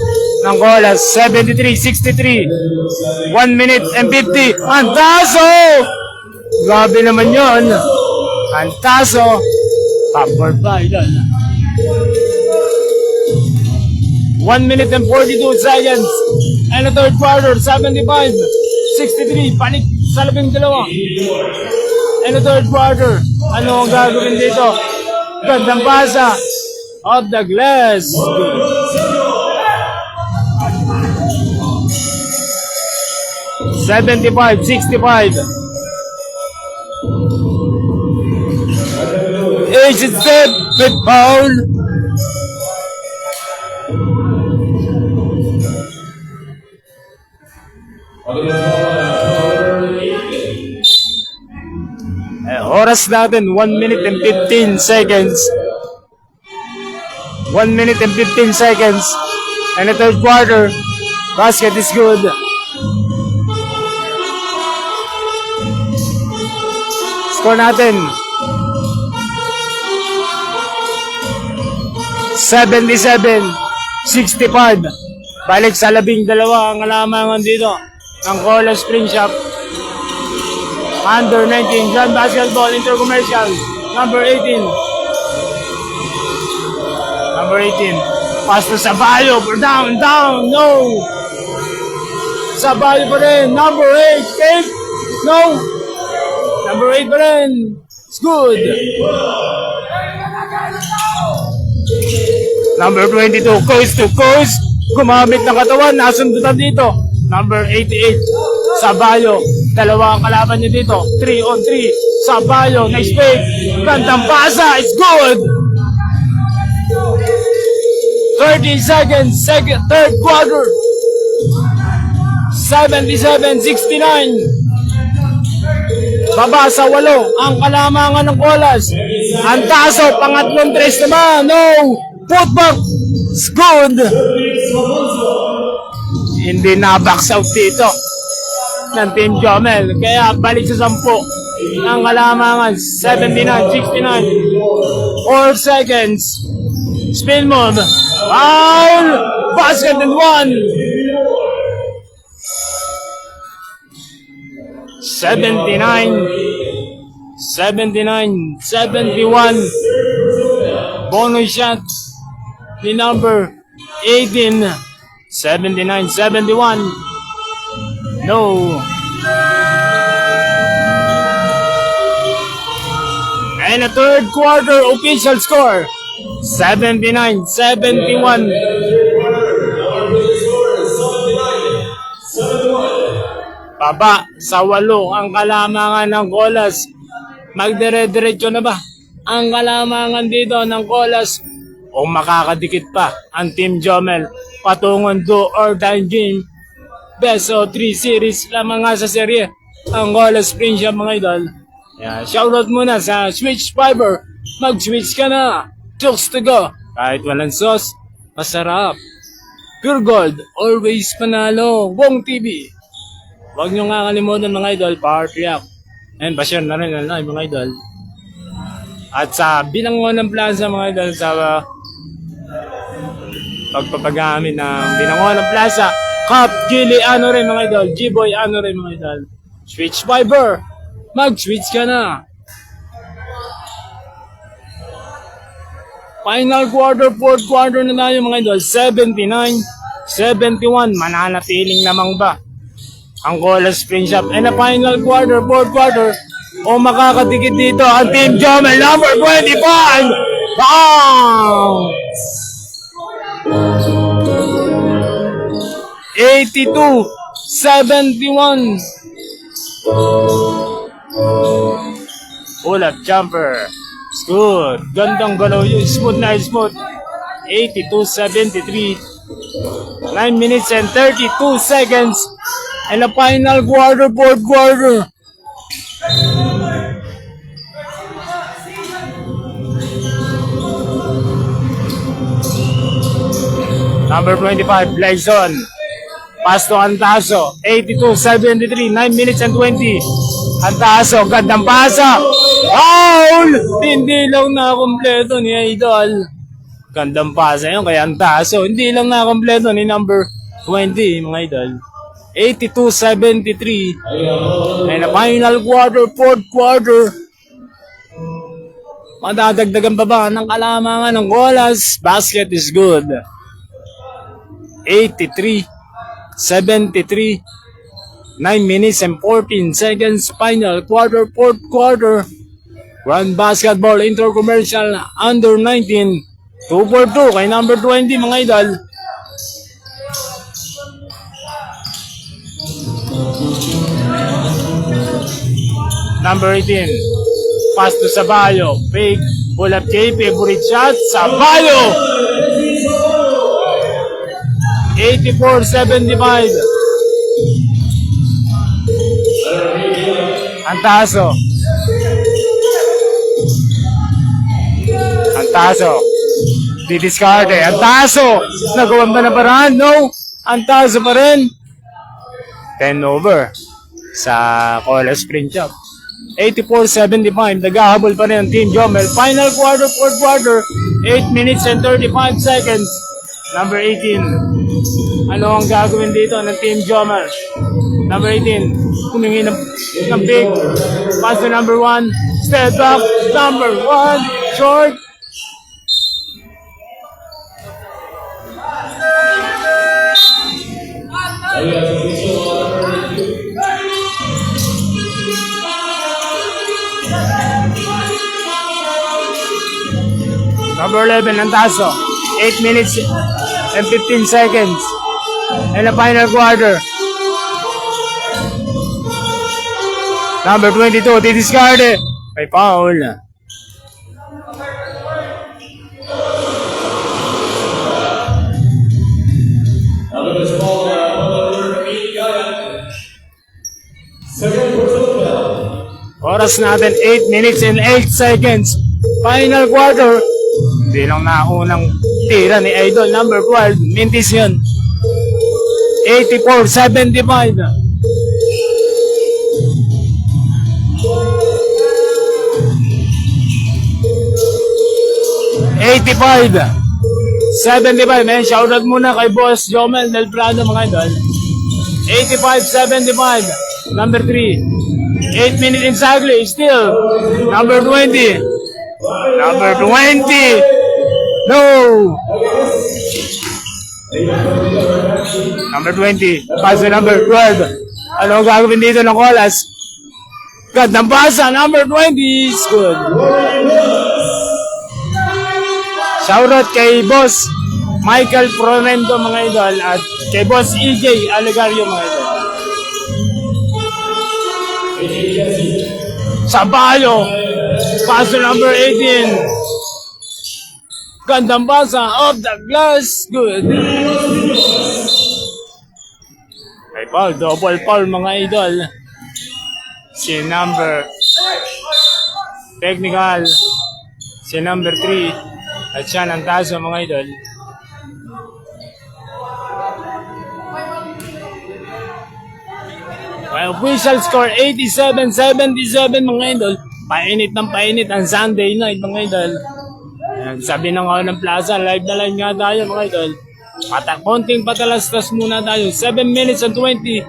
ng Colas. 73-63. 1 minute and 50. Antaso! Grabe naman yun. Antaso. Top 4 pa, idol. 1 minute and 42 seconds. And the third quarter, 75-63. Panik sa 12. And the third quarter, ano ang gagawin dito? Gandang pasa of the glass. 75-65. Asian step with foul. Oras natin, 1 minute and 15 seconds. 1 minute and 15 seconds. And the third quarter, basket is good. Score natin, 77-65. Balik sa 12 ang kalamangan dito ng Colas Spring Shop. Under 19 Grand Basketball Intercommercial. Number 18. Number 18. Pass to Sabayo. Down, no. Sabayo pa rin. Number 8. Cake. No. Number 8 pa rin. It's good. Number 22. Coast to coast. Gumamit ng katawan. Nasundutan dito. Number 88. Sabayo. Dalawa ang kalaban niya dito. 3 on 3. Sabayo. Nice fake. Gandang pasa. It's good. 30 seconds. Third quarter. 77-69. Baba sa 8 ang kalamangan ng Colas. Antaso. Pangatlong 3 naman. No. Putback. It's good. Hindi na-box out dito ng Team Jomel. Kaya balik sa 10 ang kalamangan. 79-69. 4 seconds. Spin move. Foul! Basket and 1. 79-71. Bonus shot ni number 18. 79-71. No. And a third quarter official score. 79-71. Baba sa 8 ang kalamangan ng Colas. Magdire-diretso na ba ang kalamangan dito ng Colas o makakadikit pa ang Team Jomel patungong do or die game? Best of 3 series lamang nga sa serye ang Colas Spring Shop, mga idol. Yeah, shoutout muna sa Switch Fiber. Mag-switch ka na. Chokes to go. Kahit walang sauce, masarap. Pure Gold, always panalo. Wong TV. Huwag nyo nga kalimutan, mga idol, Power React. And pa-share na rin ang live, mga idol. At sa Binangonan Plaza, mga idol, sa pagpapagamit ng Binangonan Plaza, Cup, Gili, ano rin, mga idol, G-Boy, ano rin, mga idol. Switch Fiber. Mag-switch ka na. Final quarter, fourth quarter na tayo, mga idol. 79-71. Mananatiling lamang ba ang Colas Spring Shop? And the final quarter, fourth quarter, o makakadikit dito ang Team Jomel, number 25. Bang! 82-71. Pull up jumper. It's good. Gandang galaw yun. Smooth na smooth. 82-73. 9 minutes and 32 seconds. And the final quarter, fourth quarter. Number 25, Blaison. Pass to Antaso. 82-73. 9 minutes and 20. Antaso, gandang pasa. Foul! Hindi lang na kompleto ni Idol. Gandang pasa yun, kaya ang taas. So, hindi lang nakompleto ni number 20, mga idol. 82-73. And the final quarter, fourth quarter. Madadagdagan pa ba ng kalamangan ng Colas? Basket is good. 83-73. 9 minutes and 14 seconds. Final quarter, fourth quarter. Grand Basketball Intercommercial under 19. 2-4-2 kay number 20, mga idol. Number 18. Pass to Sabayo. Fake. Pull up K. Favorite shot. Sabayo! 84-75. Antaso. Antaso. Didiscard eh. Antaso. Nagawan ba na paraan? No. Antaso pa rin. 10 over sa Colas Spring Shop. 84-75. Naghahabol pa rin ang Team Jomel. Final quarter, fourth quarter. 8 minutes and 35 seconds. Number 18. Ano ang gagawin dito ng Team Jomel? Number 18. Humingi ng big. Pass to number 1. Step up. Number 1. Short. Number 11, Antaso. 8 minutes and 15 seconds. And the final quarter. Number 22, didiscard it. May foul. Oras natin 8 minutes and 8 seconds. Final quarter. Hindi lang naunang tira ni Idol number 12. Mintis yun. 84-75. 85-75. Man, shoutout muna kay Boss Jomel Del Prado, mga idol. 85-75. Number 3. 8 minutes exactly. Still. Number 20. Number 20. No. Number 20. Pass to number 12. Ano ang gagawin dito ng Colas? Gandang pasa. Number 20 is good. Shoutout kay Boss Michael Pronento, mga idol, at kay Boss EJ Alegario, mga idol. Sabayo, paso number 18. Gandang basa, off the glass, good. Ay Paul, double Paul, mga idol. Si number technical, si number 3. At siya ng taso, mga idol. Well, official score 87-77, mga idol. Painit ng painit ang Sunday night, mga idol. Ayan, sabi ng ako ng Plaza, live na live nga tayo, mga idol. Konting patalastas muna tayo. 7 minutes and 20.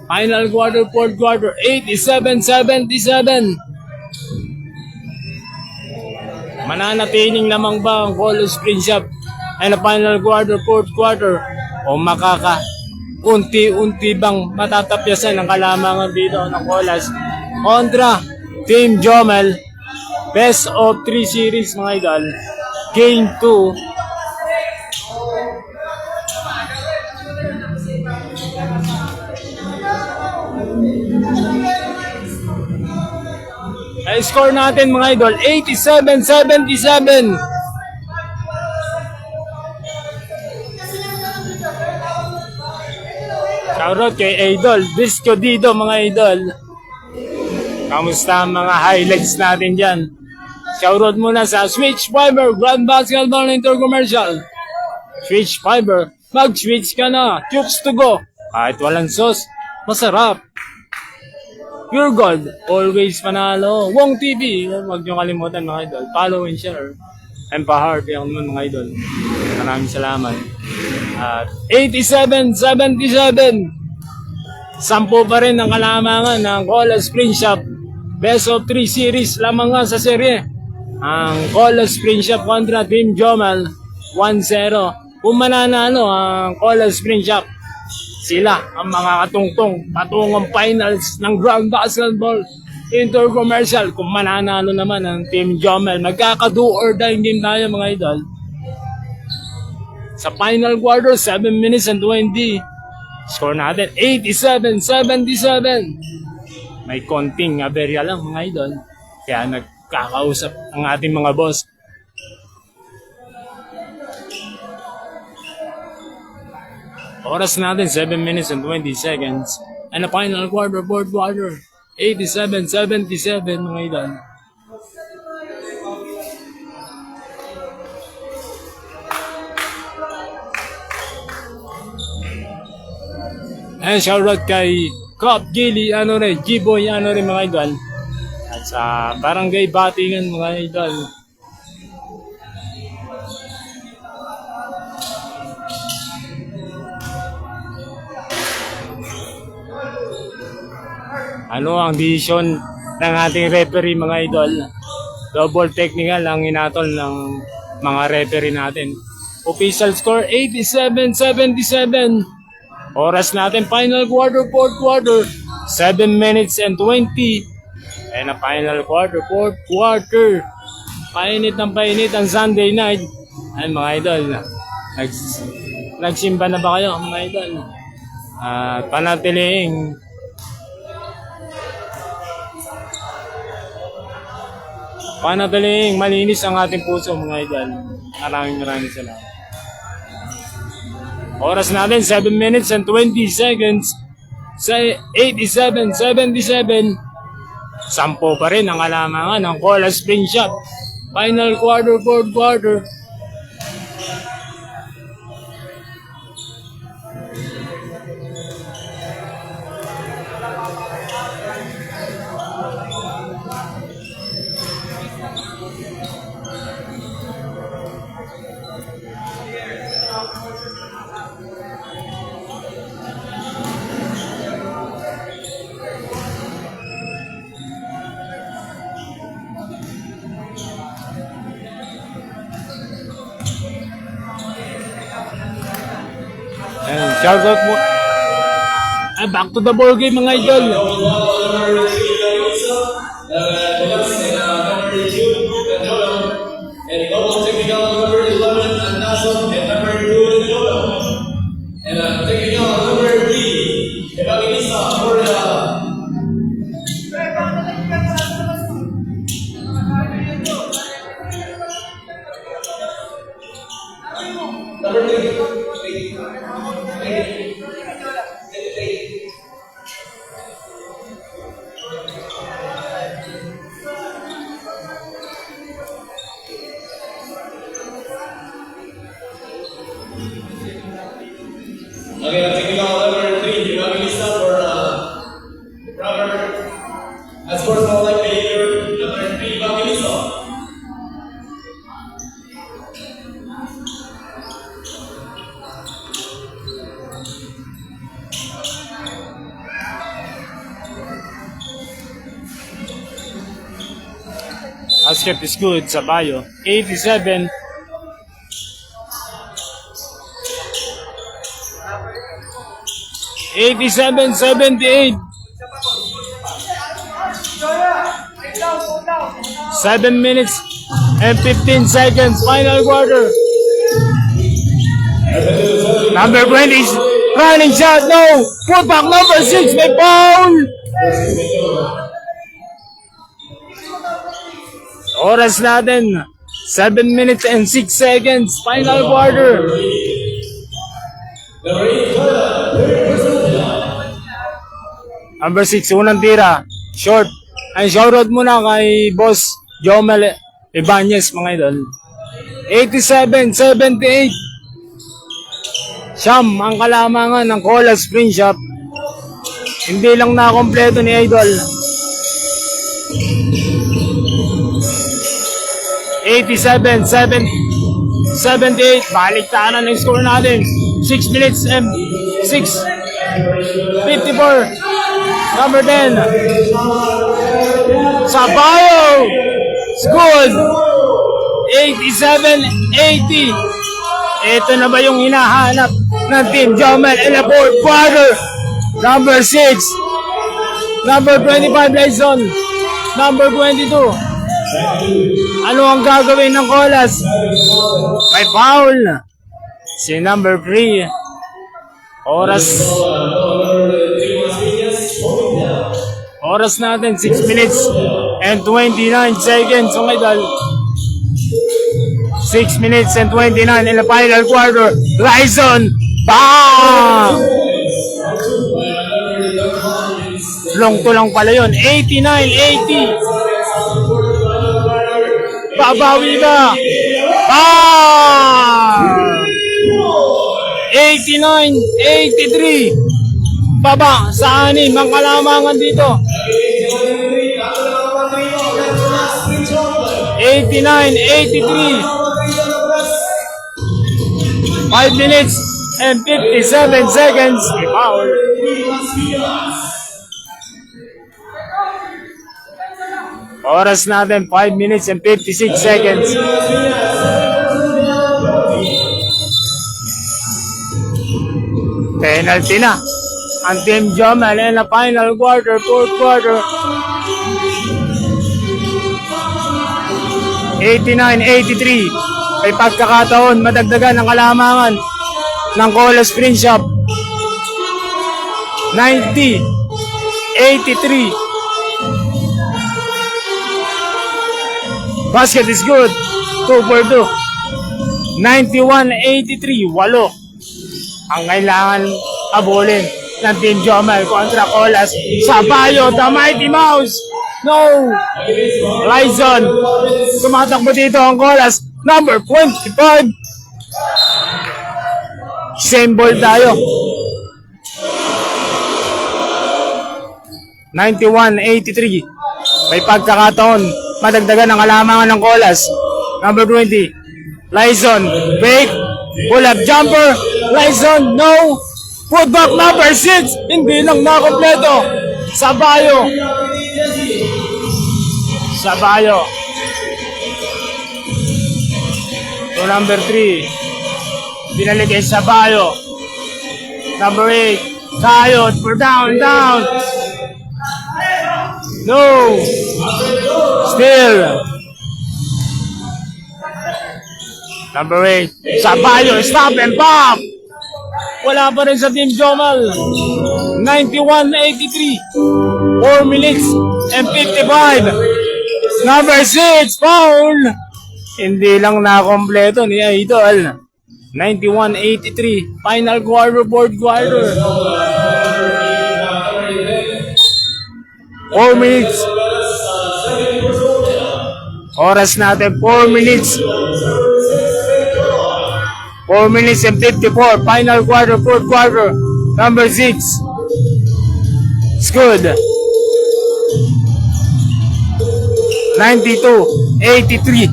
Final quarter, fourth quarter. 87-77. Mananatiling lamang ba ang Colas Spring Shop ay na final quarter, fourth quarter, o unti-unti bang matatapyasan ang kalamangan dito ng Colas kontra Team Jomel? Best of 3 series, mga idol. Game 2. Ay score natin, mga idol, 87-77. Shoutout kay Idol Disco Dido, mga idol. Kamusta ang mga highlights natin dyan? Shoutout muna sa Switch Fiber Grand Basketball Intercommercial. Switch Fiber, mag-switch ka na. Chooks to go. Kahit walang sauce, masarap. Pure Gold, always panalo. Wong TV, huwag niyo kalimutan, mga idol. Follow and share. Empowered yung naman mga idol. Maraming salamat. At 87-77. 10 pa rin ang kalamangan ng Cola Spring Shop. Best of 3 series lamang nga sa serye. Ang Cola Spring Shop kontra Team Jomel 1-0. Kung mananalo ang Cola Spring Shop, sila ang mga katungtong patungong finals ng Grand Basketball Intercommercial. Kung mananalo naman ang Team Jomel, magkaka-do or die game tayo mga idol. Sa final quarter, 7 minutes and 20. Score natin 87-77. May konting aberya lang mga idol. Kaya nagkakausap ang ating mga boss. Oras natin 7 minutes and 20 seconds. And the final quarter, fourth quarter, 87-77 mga idol. And shoutout kay Cop Gilly, G-Boy, mga idol. At sa Barangay Batingan mga idol. Ano ang decision ng ating referee mga idol? Double technical ang inatol ng mga referee natin. Official score 87-77. Oras natin final quarter, fourth quarter, 7 minutes and 20. And a final quarter, fourth quarter. Painit ang Sunday night. Ay mga idol, nagsimba na ba kayo mga idol? Panatiling malinis ang ating puso mga idol. Maraming salamat. Oras natin 7 minutes and 20 seconds. Sa 87-77. 10 pa rin ang kalamangan ng Cola Spring Shop. Final quarter, fourth quarter. And shout out mo. Back to the ball game mga idol. And double technical number 11 and Nason and number 2 and Joel. And technical number 3 Evangelista for number 3. Okay, technical number 3, Evangelista for Robert. As for small like behavior, number 3, Evangelista. Basket is good sa Bayo. 87. $87-78. 7 minutes and 15 seconds. Final quarter. Number 20 is running shot. No. Put back number 6. May foul. Oras natin. 7 minutes and 6 seconds. Final quarter. Number 6, unang tira. Short. Ay, shoutout muna kay Boss Jomel Ibanez, mga idol. 87-78. Siyam ang kalamangan ng Cola Spring Shop. Hindi lang nakompleto ni Idol. 87, 78. Baliktaran ng score natin. 6 minutes and 6:54. Number 10. Sabayo. It's good. 87-80. Ito na ba yung hinahanap ng Team Jomel in the fourth quarter? Number 6. Number 25, Lyson. Number 22. Ano ang gagawin ng Colas? May foul. Si number 3. Oras natin, 6 minutes and 29 seconds. So, idol. 6 minutes and 29 in the final quarter. Lyson. Bang! Long to lang pala yun. 89-80. Babawi ba? Ah! 89-83. Baba sa anim ang kalamangan dito. 89-83. 5 minutes and 57 seconds. Foul. Oras natin 5 minutes and 56 seconds. Penalty na ang Team Jomel in the final quarter, fourth quarter. 89-83. May pagkakataon madagdagan ang kalamangan ng Colas Spring Shop. 90-83. Basket is good. 2 for 2. 91-83. 8 ang kailangan abulin ng Team Jomel kontra Colas. Sabayo, the Mighty Mouse. No. Lyson. Tumatakbo dito ang Colas. Number 25. Same ball tayo. 91-83. May pagkakataon madagdagan ang kalamangan ng Colas. Number 20. Lyson. Fake. Pull up jumper. Lyson. No. Put back number 6. Hindi lang nakompleto. Sabayo. Sabayo. To number 3. Binalik kay Sabayo. Number 8. Sayot for down. No. Still. Number 8. Sabayo. Stop and pop. Wala pa rin sa Team Jomel. 91-83. 4 minutes and 55. Number 6. Foul. Hindi lang nakompleto ni Idol. 91-83. Final quarter, fourth quarter. 4 minutes. Oras natin, 4 minutes. 4 minutes and 54. Final quarter, fourth quarter. Number 6. It's good. 92-83.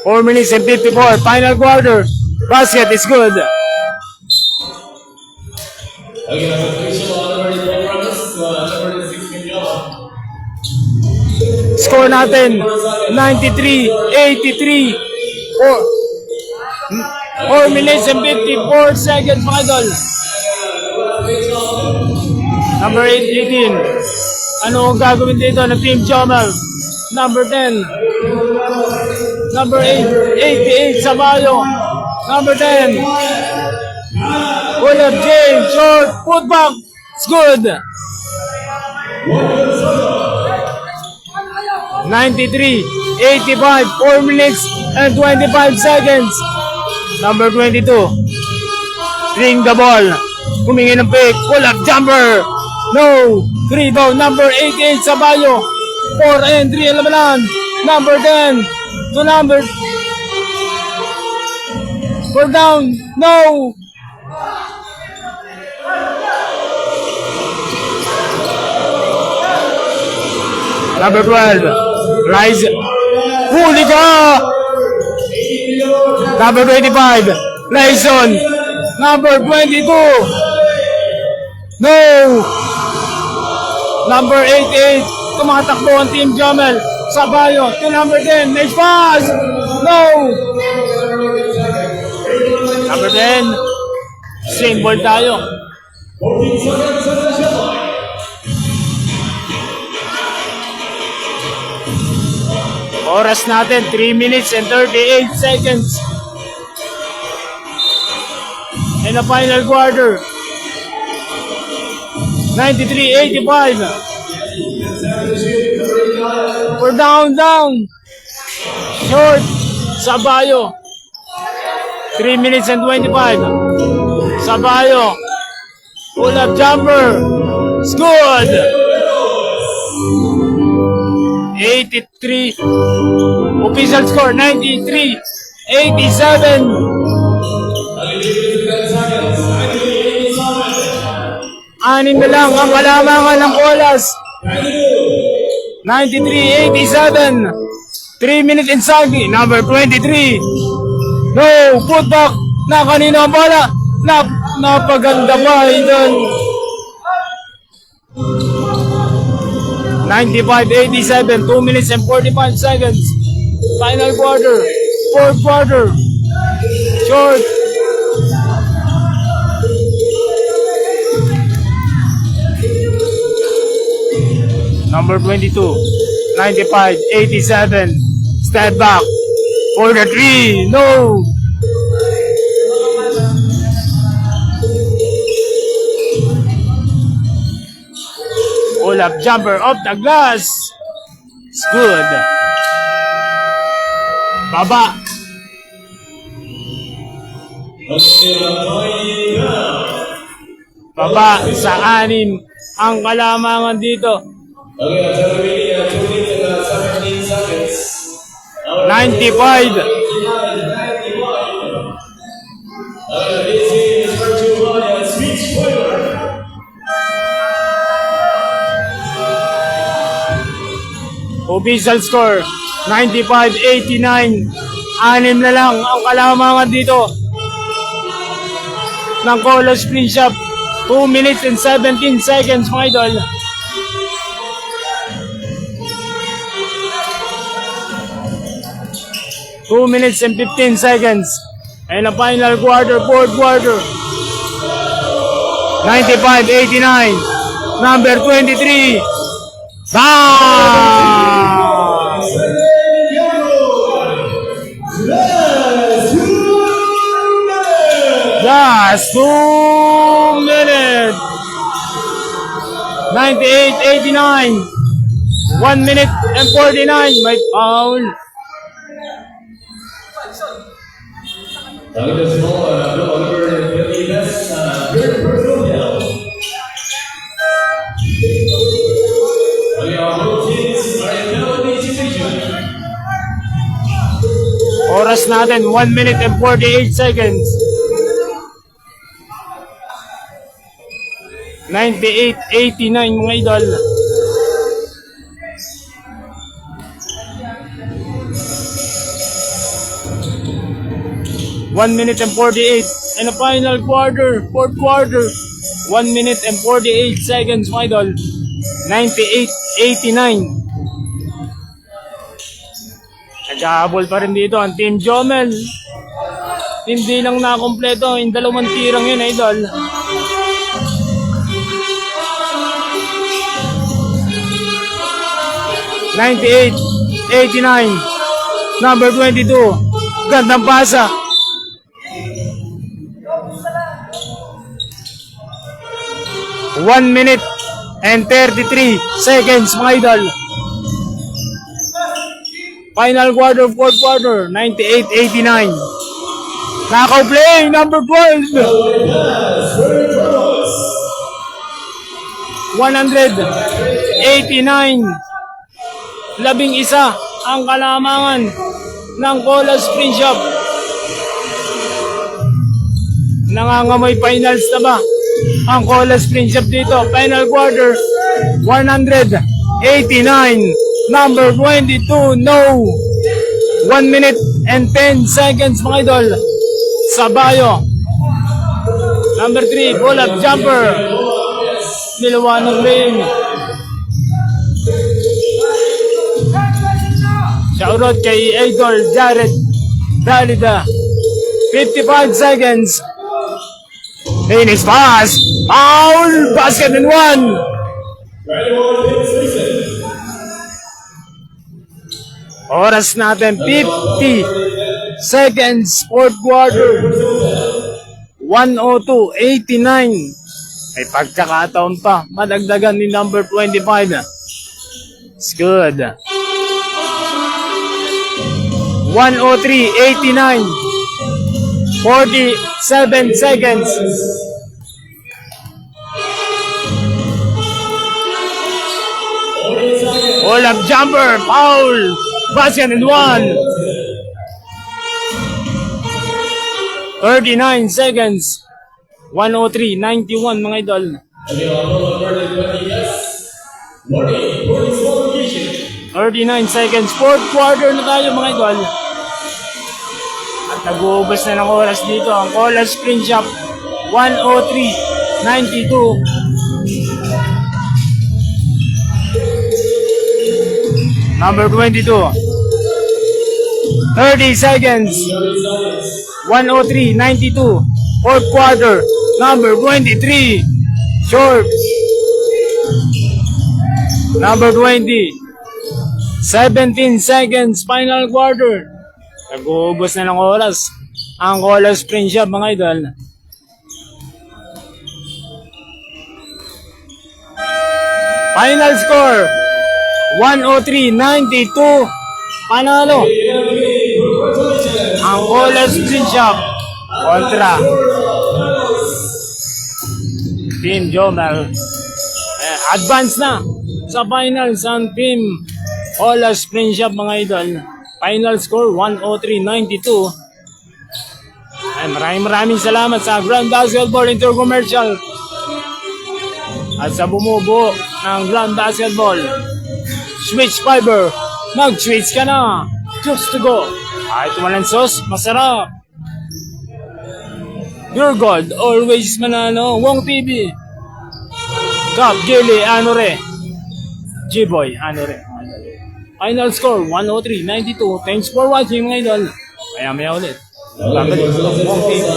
Four minutes and 54. Final quarter. Basket is good. Score natin 93-83. 4 minutes and 54 seconds, mga idol. Number 18. Ano ang gagawin dito ng Team Jomel? Number 10. Number 88, Sabayo. Number 10. Pull up James, short, put back. It's good. 93-85, 4 minutes and 25 seconds. Number 22. Ring the ball. Humingi ng pick. Pull up jumper. No. Rebound. Number 88, Sabayo. 4 and 3 ang labanan. Number 10 to number 4 down. No. Number 12, Rise. Huli ka! Number 25, Lyson. Number 22, no! Number 88, tumatakbo ang Team Jamel. Sabayo to number 10, next pass! No! Number 10, same ball tayo. 14 seconds on the shot line. Oras natin, 3 minutes and 38 seconds. In the final quarter. 93-85. We're down. Short. Sabayo. 3 minutes and 25. Sabayo. Pull up jumper. It's good. 83. Official score 93-87. Anim na lang ang kalamangan ng Colas. 93-87. 3 minutes and saging. Number 23. No, put back. Na kanina ang bola. Napaganda pa idol. 95-87. 2 minutes and 45 seconds. Final quarter. Fourth quarter. Short. Number 22, 95-87, step back for the 3, no! Pull up jumper off the glass, it's good. Baba. Baba sa 6 ang kalamangan dito. Okay, after remaining 2 minutes and 17 seconds. 95. This game is brought to you by Speed Spoiler. Official score 95-89. 6 na lang ang kalamangan dito ng Colas Spring Shop. 2 minutes and 17 seconds mga idol. Two minutes and 15 seconds. And the final quarter, fourth quarter. 95-89. Number 23. Just 2 minutes. 98-89. 1 minute and 49. My foul. Number Oras natin, 1 minute and 48 seconds. 98-89 mga idol. One minute and 48 and a final quarter, fourth quarter. 1 minute and 48 seconds mga idol. 98-89. Nag-aabol pa rin dito ang Team Jomel. Hindi lang nakompleto yung 2 tirang yun, idol. #88-89. Number 22. Gandang pasa. One minute and 33 seconds mga idol. Final quarter, fourth quarter, 98-89. Knockout play, number 12. 189. 11 ang kalamangan ng Colas Spring Shop. Nangangamoy finals na ba ang Colas Spring Shop dito? Final quarter, 189 Number 22, no. 1 minute and 10 seconds mga idol. Sabayo. Number 3, pull-up jumper. Nilawanag rin. Shoutout kay Idol Jared Dalida. 55 seconds. Finish pass. Foul. Basket and 1. Oras natin 50 seconds. Fourth quarter. 102.89. May pagkakataon pa. Madagdagan ni number 25. It's good. 103.89. 47 seconds. Pull-up jumper. Foul. Basket and 1. 39 seconds. 103.91 mga idol. 39 seconds. Fourth quarter na tayo mga idol. At nag-uubos na ng oras dito ang Cola Spring Shop. 103.92. Number 22. 30 seconds. 103.92. Fourth quarter. Number 23. Short. Number 20. 17 seconds. Final quarter. Nag-uubos na ng oras ang Cola Spring Shop mga idol. Final score 103.92. Panalo ang Cola Spring Shop kontra Team Jomel. Advance na sa finals ang Team Cola Spring Shop mga idol. Final score 103.92. Ay, maraming salamat sa Grand Basketball Intercommercial at sa bumubuo ng Grand Basketball. Switch Fiber, mag-switch ka na. Just to go. Kahit walang sauce, masarap. Your gold, always manano. Wong TV. Cup, Gili, Anore. G-Boy, Anore. Final score, 103.92. Thanks for watching mga idol. Maya ulit. Babalik. Wong TV.